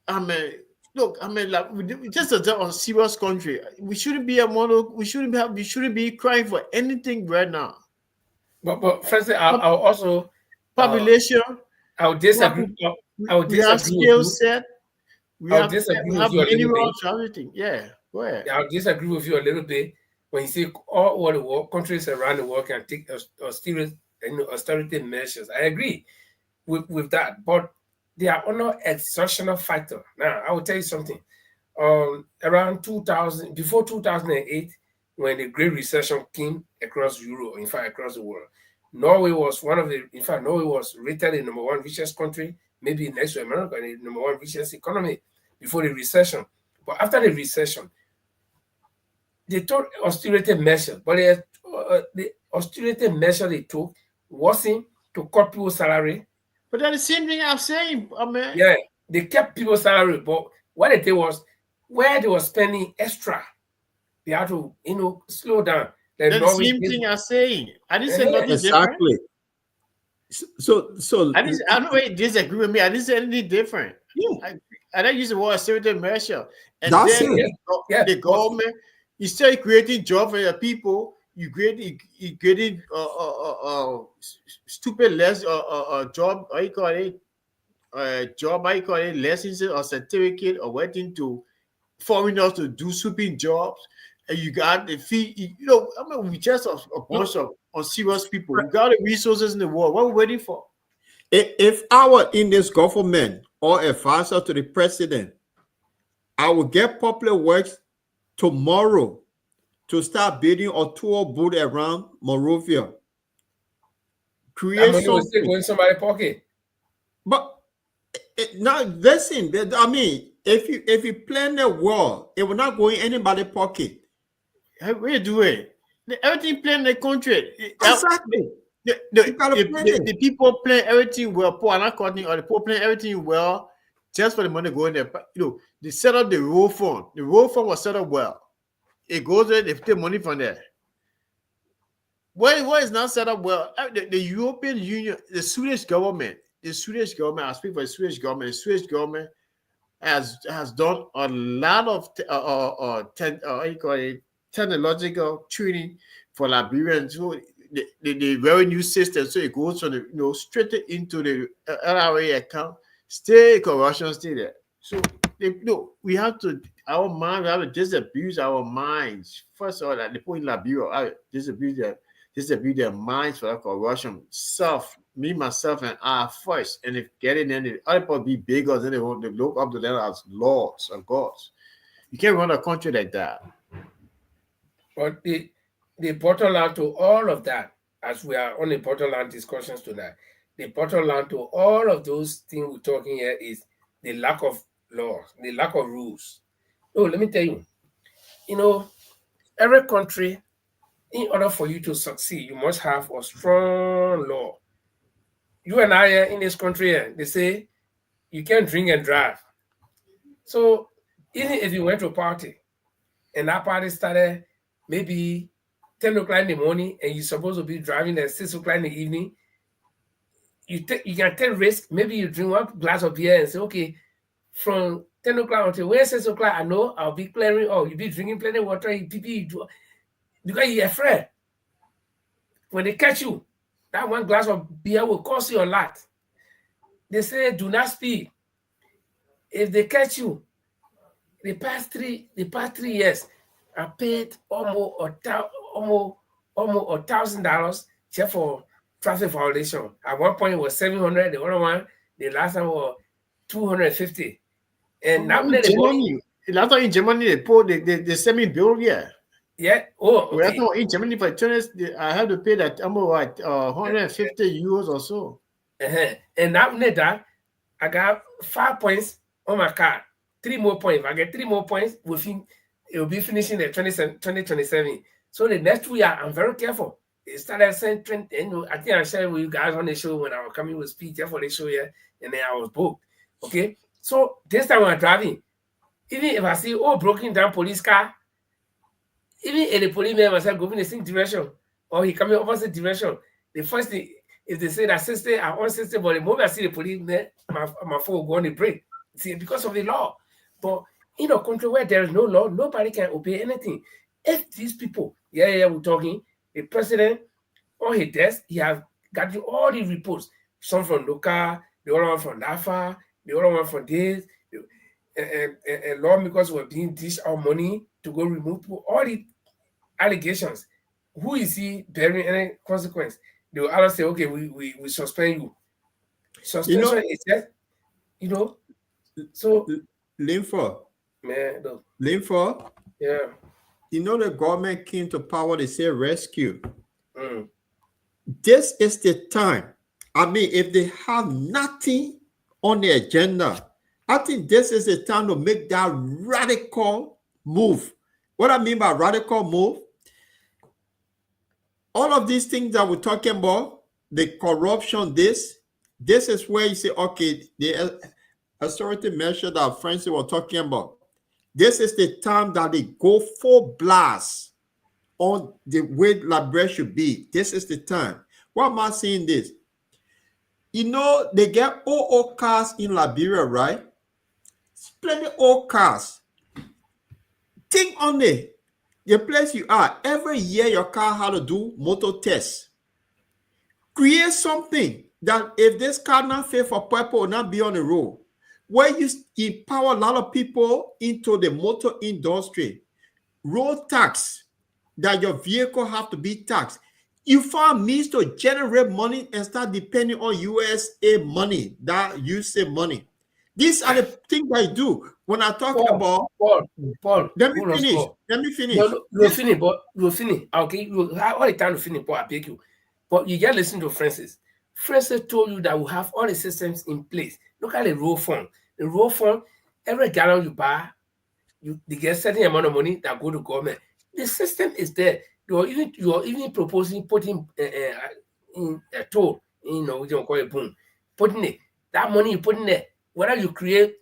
I mean, look. I mean, like just a serious country. We shouldn't be a model. We shouldn't be crying for anything right now. But firstly, I'll also population. I'll disagree. We have skill set. We have minerals, everything. Yeah, go ahead. I'll disagree with you a little bit when you say all over the world, countries around the world can take austerity measures. I agree with that, but they are under exceptional factor. Now, I will tell you something. Around 2000, before 2008, when the Great Recession came across Europe, in fact, across the world, Norway was Norway was rated the number one richest country, maybe next to America, the number one richest economy before the recession. But after the recession, they took austerity measures, but the austerity measure they took wasn't to cut people's salary. But that's the same thing I'm saying, man. Yeah, they kept people's salary, but what they did was, where they were spending extra, they had to, slow down. That's the same thing I'm saying. I didn't say nothing exactly. different. So I don't know. Disagree with me. I didn't say anything different. Yeah. I don't use the word austerity measure. And that's then it. The government, instead of creating jobs for the people, you creating stupid less job. How you call it? Job. How you call it? Licenses or certificate or waiting to foreigners to do sweeping jobs. And you got the fee. We just a bunch of unserious people. We got the resources in the world. What are we waiting for? If I were in this government or advisor to the president, I will get Popular Works tomorrow to start building a tour boat around Monrovia. Create something. Go in somebody's pocket. But now listen, I mean, if you plan it well, it will not go in anybody's pocket. How you do it? Everything planned in the country. Exactly. The people plan everything well. Poor are not cutting, or the poor plan everything well just for the money going there. They set up the road fund. The road fund was set up well. It goes there, they take money from there. What is not set up well? The European Union, the Swedish government, I speak for the Swedish government has done a lot of technological training for Liberians. So the revenue system, so it goes from the straight into the LRA account. Still corruption, still there. So we have to disabuse our minds. First of all, the people in Liberia disabuse their minds for that corruption. Me, myself, and I first. And if getting in, the other people be bigger than they want to look up to them as lords and gods. You can't run a country like that. But the bottom line to all of that, as we are on the bottom line discussions tonight, the bottom line to all of those things we're talking here is the lack of law, the lack of rules. Oh, let me tell you, every country, in order for you to succeed, you must have a strong law. You and I in this country, they say you can't drink and drive. So even if you went to a party and that party started maybe 10 o'clock in the morning and you're supposed to be driving at 6 o'clock in the evening, you can take risk. Maybe you drink one glass of beer and say, okay, from 10 o'clock until when 6 o'clock, I know I'll be clearing. Oh, you'll be drinking plenty of water, you do, because you're afraid. When they catch you, that one glass of beer will cost you a lot. They say, do not speed. If they catch you, the past 3 years, I paid almost $1,000 just for traffic violation. At one point it was 700. The other one, the last time was 250. And now In the money. Germany, last time in Germany, they send me bill here. Yeah. Oh, Well, I okay. thought in Germany for tennis, I had to pay that almost 150 euros or so. And now that I got 5 points on my card. 3 more points. If I get 3 more points, it will be finishing the 2027. So the next 2 years, I'm very careful. It started saying, I think I shared with you guys on the show when I was coming with speech for the show here, and then I was booked. Okay. So this time when I'm driving, even if I see broken down police car, even if the policeman myself going in the same direction, or he coming opposite direction, the first thing, if they say that sister, I want sister, but the moment I see the policeman, my phone will go on the brake. See, because of the law. But in a country where there is no law, nobody can obey anything. If these people, we're talking, the president on his desk, he has got all the reports, some from local, the other one from NAFA, the other one from this, and lawmakers were being dished our money to go remove all the allegations. Who is he bearing any consequence? They will either say, okay, we suspend you. Suspension is just, so Linford. man, no. Linford. Yeah. The government came to power, they say rescue. Mm. This is the time. I mean, if they have nothing on the agenda, I think this is the time to make that radical move. What I mean by radical move, all of these things that we're talking about, the corruption, this is where you say, okay, the authority measure that Francis was talking about. This is the time that they go full blast on the way Liberia should be. This is the time. Why am I saying this? They get old cars in Liberia, right? Plenty old cars. Think on the place you are. Every year your car had to do motor tests. Create something that if this car not fit for purpose will not be on the road. Where you empower a lot of people into the motor industry. Road tax, that your vehicle have to be taxed. You find means to generate money and start depending on USA money, that you say money. These are the things I do when I talk about. Paul. Let me finish. Let me finish. No, you'll finish, but you'll finish. Okay, you have all the time to finish, Paul. I beg you. But you get listen to Francis. Francis told you that we have all the systems in place. Look at the road fund. The road fund, every gallon you buy, they get certain amount of money that go to government. The system is there. You're even proposing putting in a toll, we don't call it boom. Putting it, that money you put in there, whether you create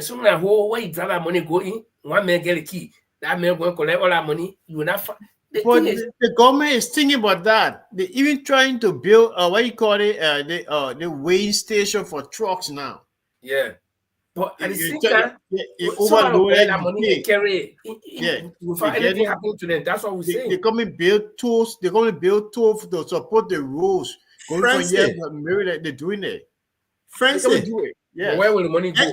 some hole where you drive that money go in, one man get a key, that man go and collect all that money, you will not the government is thinking about that. They're even trying to build the weighing station for trucks now. Yeah. But at the same time, overloaded that money and carry it. Without anything happening to them. That's what we're saying. They're going to build tools. They're going to build tools to support the roads. Going from here, they're doing it. Francis, they're do it. Yeah. Where will the money go?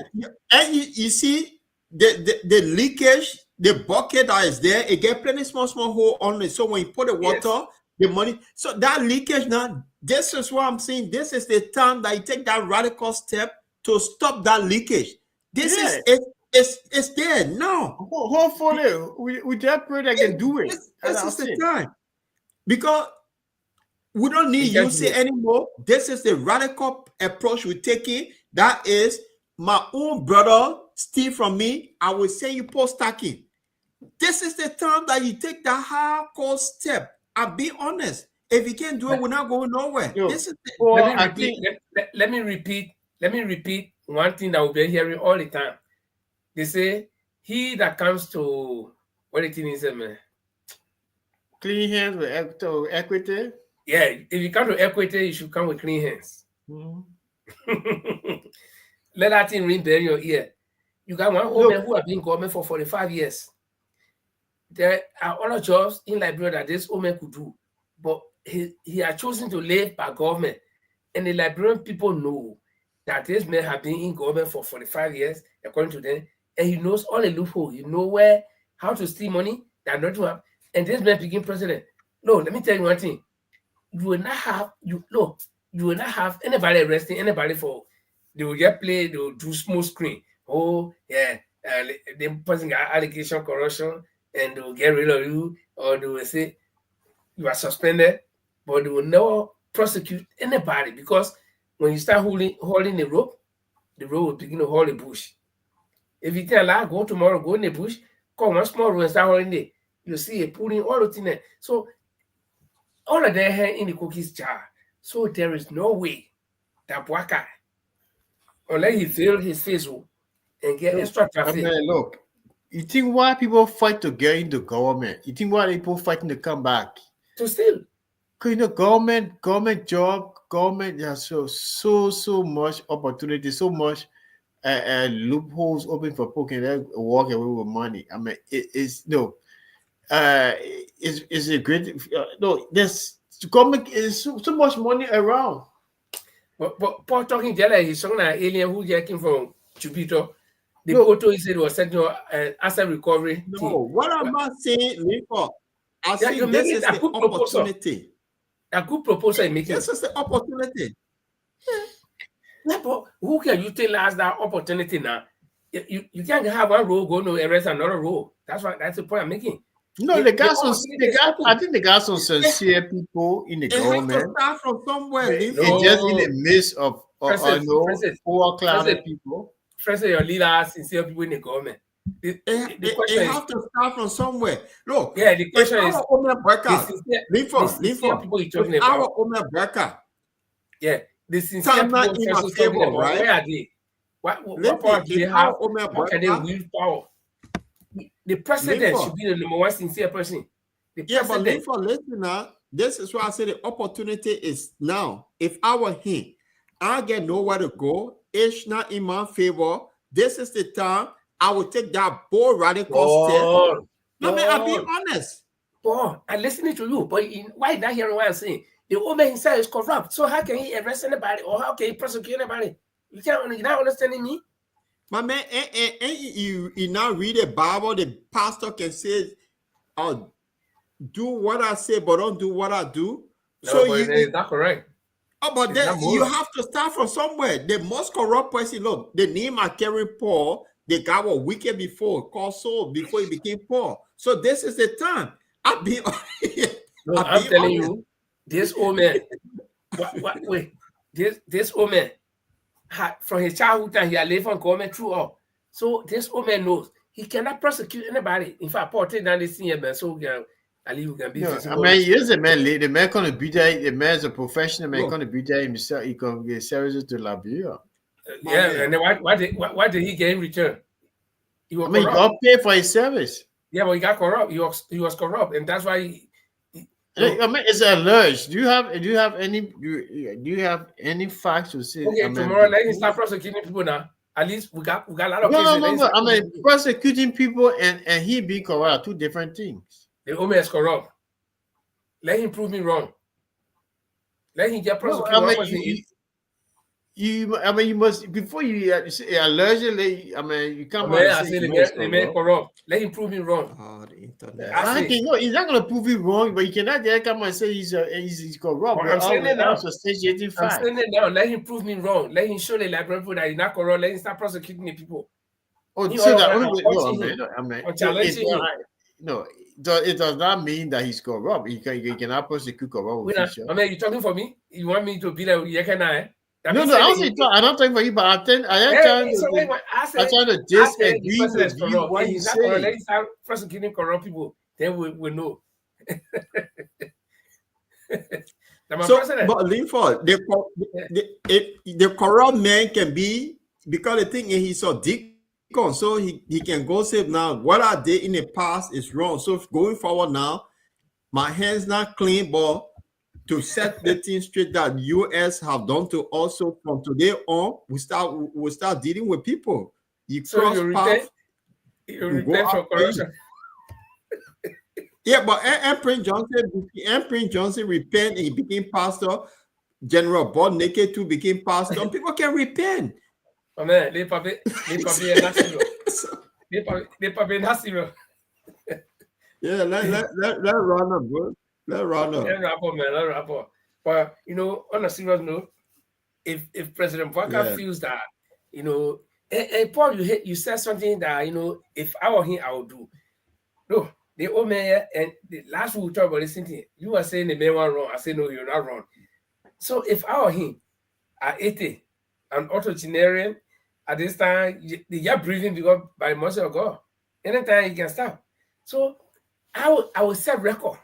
And you see the leakage, the bucket that is there, it get plenty small hole on it. So when you put the water, the money. So that leakage now, this is what I'm saying. This is the time that you take that radical step to stop that leakage. This is it's there now. Hopefully, we just pray they can do it. This is the time. Because we don't need USA anymore. This is the radical approach we're taking. That is my own brother, Steve from me. I will say you post stacking. This is the time that you take that hardcore step and be honest. If you can't do it, we're not going nowhere. This is let me repeat one thing that we've been hearing all the time. They say, he that comes to, what the thing is, man? Clean hands with equity? Yeah, if you come to equity, you should come with clean hands. Mm-hmm. Let that thing ring there in your ear. You got one old man who has been in government for 45 years. There are other jobs in Liberia that this old man could do, but he has chosen to live by government. And the Liberian people know that this man has been in government for 45 years, according to them, and he knows all the loopholes. He knows how to steal money, that not to have, and this man became president. No, let me tell you one thing. You will not have you will not have anybody arresting anybody for they will get play, they will do small screen. Oh yeah, the person got allegation corruption and they will get rid of you, or they will say you are suspended, but they will never prosecute anybody because when you start holding the rope will begin to hold the bush. If you tell her go tomorrow, go in the bush, come one small road and start holding it, you see it pulling all the thing there. So all of them hand in the cookies jar. So there is no way that Bwaka, unless he fail his face and get extra traffic. Look, you think why people fight to get into government? You think why people fighting to come back? To steal. Because government job, government has so much opportunity, so much loopholes open for people can walk away with money. I mean, it's a great there's government is so much money around. But Paul talking there, he's talking an alien who came from Jupiter. The photo he said was sent to asset recovery. No, what am I saying, Lincoln? I think this is the opportunity. A good proposal in making. This is the opportunity. Yeah, but who can utilize that opportunity now? You can't have one role go to arrest another role. That's the point I'm making. No, I think the guys some sincere people in the government. Have to start from somewhere. It's just in the midst of overclouded people. First, your leaders, sincere people in the government. The question have to start from somewhere. Look, yeah, the question is our Omer Brecker. Yeah, the sincere people, right? Where are they? What power do they have? How can they wield power? The president should be the number one sincere person. But listen now, this is why I say the opportunity is now. If I were him, I get nowhere to go. It's not in my favor. This is the time I will take that bold radical step. No, man, I'll be honest. Paul, I'm listening to you, but why not hearing what I'm saying? The old man himself is corrupt. So how can he arrest anybody or how can he prosecute anybody? You're not understanding me? My man, and you now read the Bible, the pastor can say, do what I say, but don't do what I do. No, so is that correct? Oh, but then you have to start from somewhere. The most corrupt person, look, the name I carry Paul, the guy was wicked before, called Saul, before he became Paul. So this is the time. I'm telling you, this old man, wait, this old man, from his childhood time, he had lived on government through all. So this old man knows he cannot prosecute anybody. In fact, Paul take down this senior man, so you can be. No, I mean, here's the man. The man gonna be there. The man is a professional man. Gonna be there himself. He can get services to Liberia. And then why did he get in return? He got paid for his service. Yeah, but he got corrupt. He was corrupt, and that's why. I mean, it's alleged. Do you have any facts to say? Okay, tomorrow let him start prosecuting people now. At least we got a lot of cases. No. I mean, prosecuting people and he being corrupt are two different things. The Omer is corrupt. Let him prove me wrong. Let him get prosecuted. You must before you allegedly. I mean, you can't. I say the man corrupt. Let him prove me wrong. Oh, the internet. He's not gonna prove you wrong, but you cannot just come and say he's corrupt. I'm saying it now. I'm saying it now. Let him prove me wrong. Let him show the Liberian people that he's not corrupt. Let him start prosecuting the people. Oh, say that. No, it does not mean that he's corrupt. He cannot prosecute corrupt officials. I mean, you talking for me? You want me to be like Yekanai? I'm not talking for you, but I'm trying to disagree with you. What you say? Let him start prosecuting corrupt people. Then we know. But Linford, the corrupt man can be, because the thing is he's so deacon, so he can go say now what I did in the past is wrong. So going forward now, my hands not clean, but to set the thing straight that U.S. have done to also from today on, we start dealing with people. You cross path, you go from corruption. Yeah, but Prince Johnson repent and he became pastor. General Bob Naked too became pastor. People can repent. Oh man, les papiers nationaux. Yeah, let run up, bro. Let run up. Let wrap up, man. Let wrap up. But on a serious note, if President Walker Yeah. feels that, and Paul, you said something that if I were him, I would do. No, the old man and the last week we talked about this thing. You were saying the man was wrong. I said no, you're not wrong. So if I were him, at 80, an octogenarian, at this time, you're breathing because by the mercy of God, anytime you can stop. So I will set record.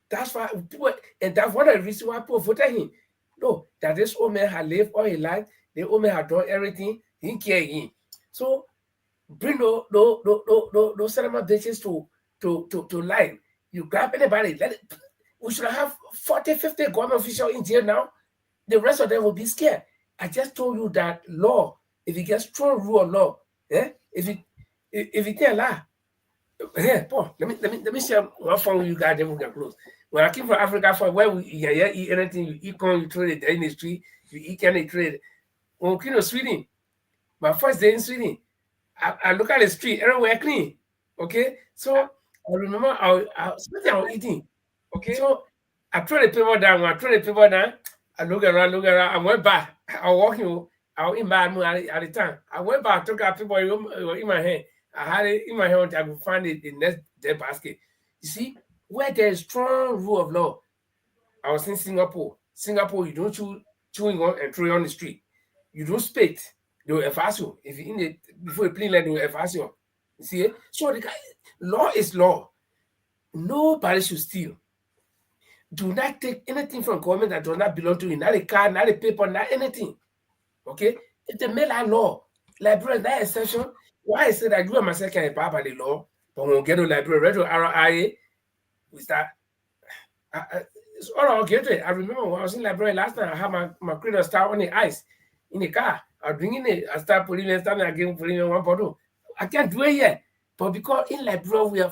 That's why people, and that's one of the reasons why people voted him. No, that this old man had lived all his life, the old man had done everything, he didn't care again. So bring no settlement bitches to life. You grab anybody, we should have 40, 50 government officials in jail now. The rest of them will be scared. I just told you that law, if you get strong rule of law, if you tell lie, Paul, let me share one phone with you guys, then we can close. When I came from Africa, for where we eat anything, you eat corn, you trade it in the street, you eat candy, trade. When we came to Sweden, my first day in Sweden, I look at the street, everywhere clean. Okay, so I remember I was eating. Okay, so I throw the paper down. When I throw the paper down, I look around. I went back. I was walking. I was in my room at the time. I went back, took out paper in my hand. I had it in my hand until I could find it in the next dead basket. You see, where there is strong rule of law. I was in Singapore. Singapore, you don't chew chewing on and throw it on the street. You don't spit. They will enforce you. If you in it before you play like they will enforce you. You see it? So the guy, law is law. Nobody should steal. Do not take anything from government that does not belong to you. Not a car, not a paper, not anything. Okay? If they make that law, library, that exception, why I say that you and myself can empower by the law, but when we get to library, read to RIA, we start. It's all I'll get to it. I remember when I was in library last night, I had my cradle start on the ice in the car. I was bringing it, I start putting it, standing again, putting it in one bottle. I can't do it yet. But because in library,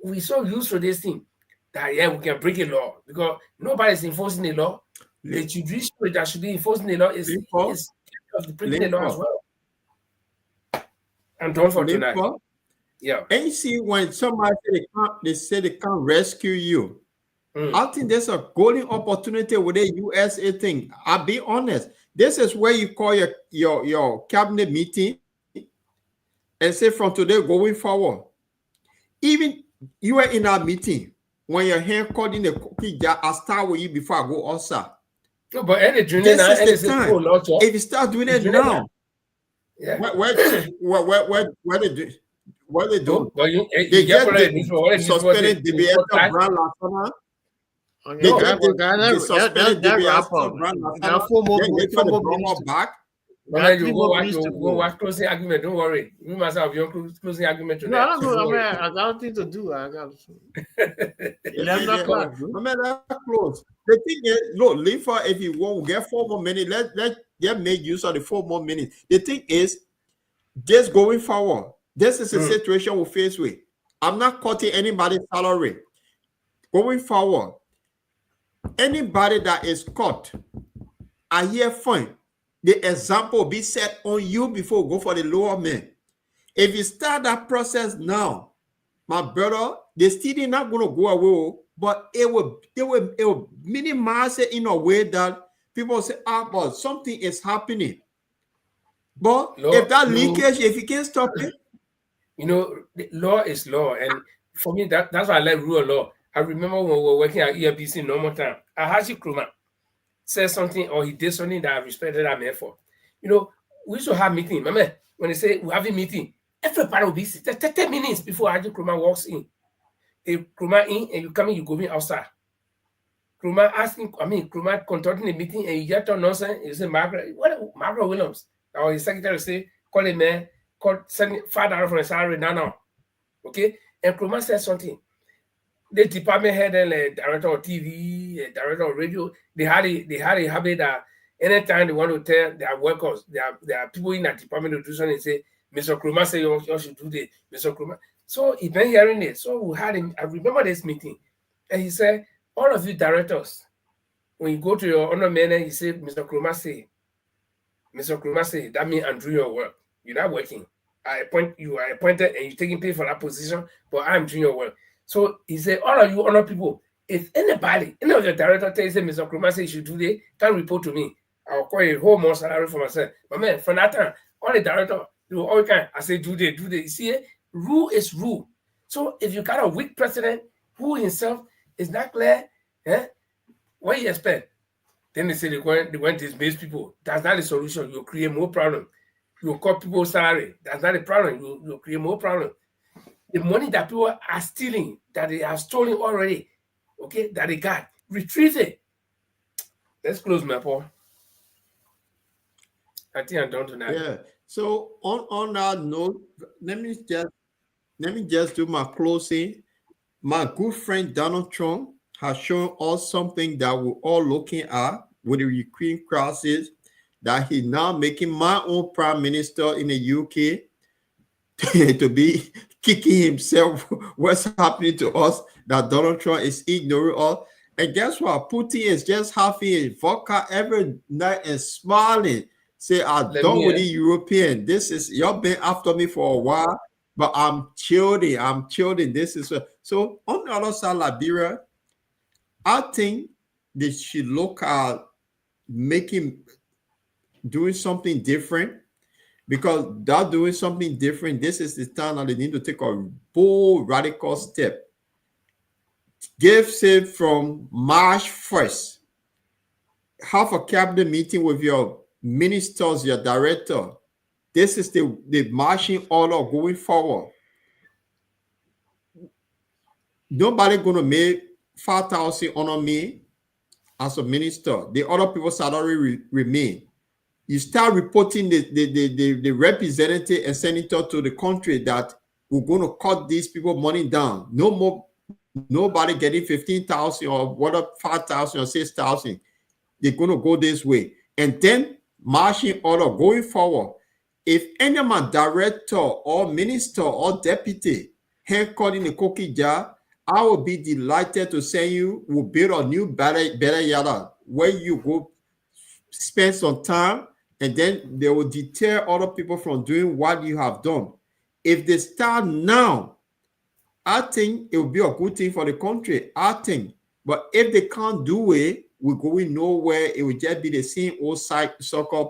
we so used to this thing that we can break a law because nobody's enforcing the law. The judiciary that should be enforcing the law is breaking the law as well. I'm done for tonight. Yeah. And you see, when somebody say they can't rescue you, I think there's a golden opportunity with the USA thing. I'll be honest. This is where you call your cabinet meeting and say from today going forward. Even you were in our meeting when your hand caught in the cookie jar, I start with you before I go outside. No, but any doing this it is the time. If you start doing it now, yeah. What they do? What they do? They get suspended DBS Brown Lasana. They suspended DBS Brown Lasana. Back. You go watch closing argument. Don't worry. We must have your closing argument today. No, I got nothing to do. I got 11 o'clock. Close. The thing is, look, leave for if you won't get 4 more minutes. Let them make use of the 4 more minutes. The thing is, just going forward, this is a situation we face with. I'm not cutting anybody's salary. Going forward, anybody that is caught, I hear fine. The example will be set on you before we go for the lower man. If you start that process now, my brother, they still not going to go away, but it will minimize it in a way that people say, but something is happening. But if that leakage, if you can't stop it, the law is law, and for me, that's why I like rule of law. I remember when we were working at EFBC normal time, Ahaji Kruma said something or he did something that I respected that man for. We used to have meeting. Remember when they say we have a meeting, everybody will be 30 minutes before Ahaji Kruma walks in. If Kruma in and you come in, you go in outside. Kruma conducting the meeting and you get on nonsense. You say, Margaret Williams, or his secretary say, call a man, send $5 for a salary now. Okay? And Kruma said something. The department head and director of TV, director of radio, they had a habit that anytime they want to tell their workers, there are people in that department to do something, they say, Mr. Kruma say you should do this, Mr. Kruma. So he's been hearing it. So we had him, I remember this meeting, and he said, all of you directors, when you go to your honor man and he said, Mr. Kruma say, that means I'm doing your work. You're not working. I appointed and you're taking pay for that position, but I'm doing your work. So he said, all of you honor people, if anybody, any of the director tells him Mr. Krumah say you should do this, can report to me. I'll call a whole more salary for myself. But man, from that time, all the director, you all can. I say, do this. You see, rule is rule. So if you got a weak president who himself is not clear, what do you expect? Then they say they went to dismiss people. That's not the solution. You'll create more problem. You'll cut people's salary. That's not the problem. You'll create more problem. The money that people are stealing, that they have stolen already, okay, that they got, retrieve it. Let's close, my Paul. I think I'm done tonight. Yeah. So on that note, let me just do my closing. My good friend Donald Trump has shown us something that we're all looking at with the Ukraine crisis, that he's now making my own prime minister in the UK to be kicking himself what's happening to us, that Donald Trump is ignoring us. And guess what? Putin is just having a vodka every night and smiling. Say, I'm done with the European. This is, y'all been after me for a while, but I'm chilling. This is so on the other side, Liberia, I think they should look at doing something different, because they're doing something different. This is the time that they need to take a bold, radical step. Give say from March 1st, have a cabinet meeting with your ministers, your director. This is the marching order going forward. Nobody gonna make 5,000 honor me as a minister. The other people's salary remain. You start reporting the representative and senator to the country that we're going to cut these people money down. No more, nobody getting 15,000 or whatever, 5,000 or 6,000. They're going to go this way. And then marching order going forward. If any of my director or minister or deputy hand cut in the cookie jar, I will be delighted to send you. We'll build a new better yada where you go spend some time, and then they will deter other people from doing what you have done. If they start now, I think it will be a good thing for the country. I think. But if they can't do it, we're going nowhere. It will just be the same old soccer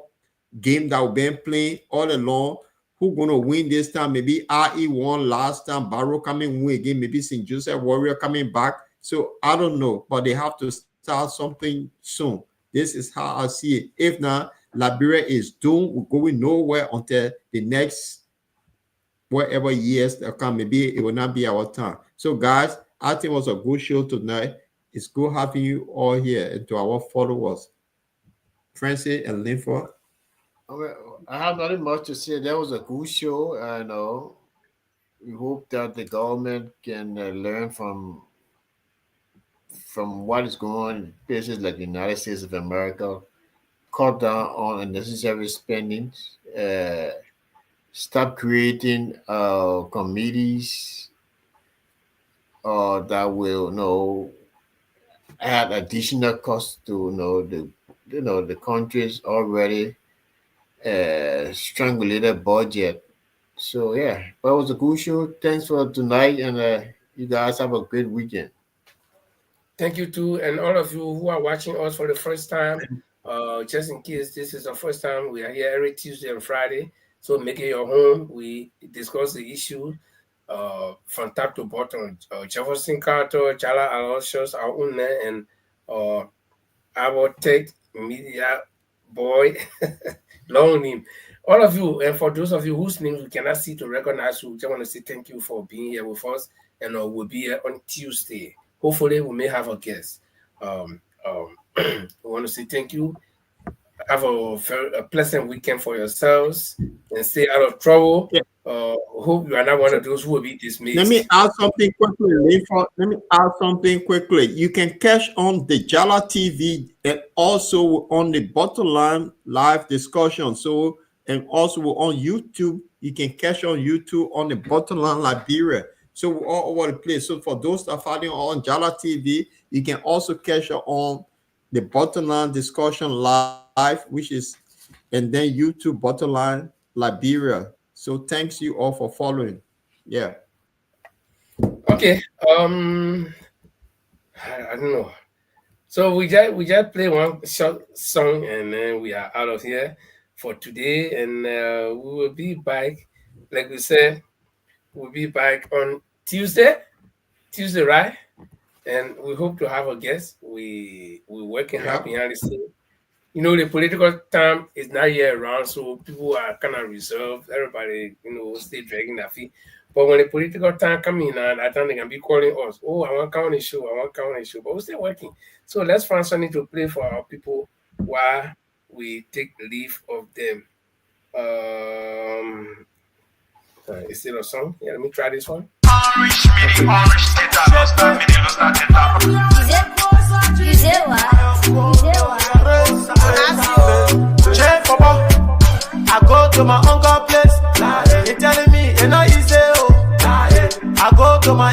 game that we've been playing all along. Who's going to win this time? Maybe IE won last time. Barrow coming win again. Maybe St. Joseph Warrior coming back. So I don't know. But they have to start something soon. This is how I see it. If not, Liberia is doomed. We're going nowhere until the next whatever years that come. Maybe it will not be our time. So, guys, I think it was a good show tonight. It's good having you all here, and to our followers, Francis and Linford. I have nothing much to say. That was a good show. I know. We hope that the government can learn from what is going on in places like the United States of America, cut down on unnecessary spending, stop creating committees that will add additional costs to the country's already strangulated budget. So yeah, but it was a good show. Thanks for tonight, and you guys have a great weekend. Thank you too, and all of you who are watching us for the first time. Just in case this is the first time, we are here every Tuesday and Friday. So make it your home. We discuss the issue from top to bottom. Jefferson Carter, Chala Aloysius, our own man, and our tech media boy, long name. All of you, and for those of you whose names we cannot see to recognize you, just want to say thank you for being here with us, and we'll be here on Tuesday. Hopefully, we may have a guest. We want to say thank you. Have a pleasant weekend for yourselves, and stay out of trouble. Yeah. Hope you are not one of those who will be dismissed. Let me add something quickly. You can catch on the Jala TV and also on the Bottom Line live discussion. So, and also on YouTube, you can catch on YouTube on the Bottom Line Liberia. So we're all over the place. So for those that are following on Jala TV, you can also catch on the Bottom Line discussion live, which is, and then YouTube Bottom Line Liberia. So thanks you all for following. Yeah. Okay. I don't know. So we just play one short song and then we are out of here for today, and we will be back. Like we said, we'll be back on Tuesday. Tuesday, right? And we hope to have a guest. We're working hard Yeah. behind the scene. You know, the political time is not yet around, so people are kind of reserved. Everybody, stay dragging their feet. But when the political time comes in, I think they can be calling us. Oh, I want to come on the show. I want to come on the show. But we're still working. So let's find something to play for our people while we take leave of them. Is still a song? Yeah, let me try this one. I go to my uncle place. He telling me, you know, he say, oh. I go to my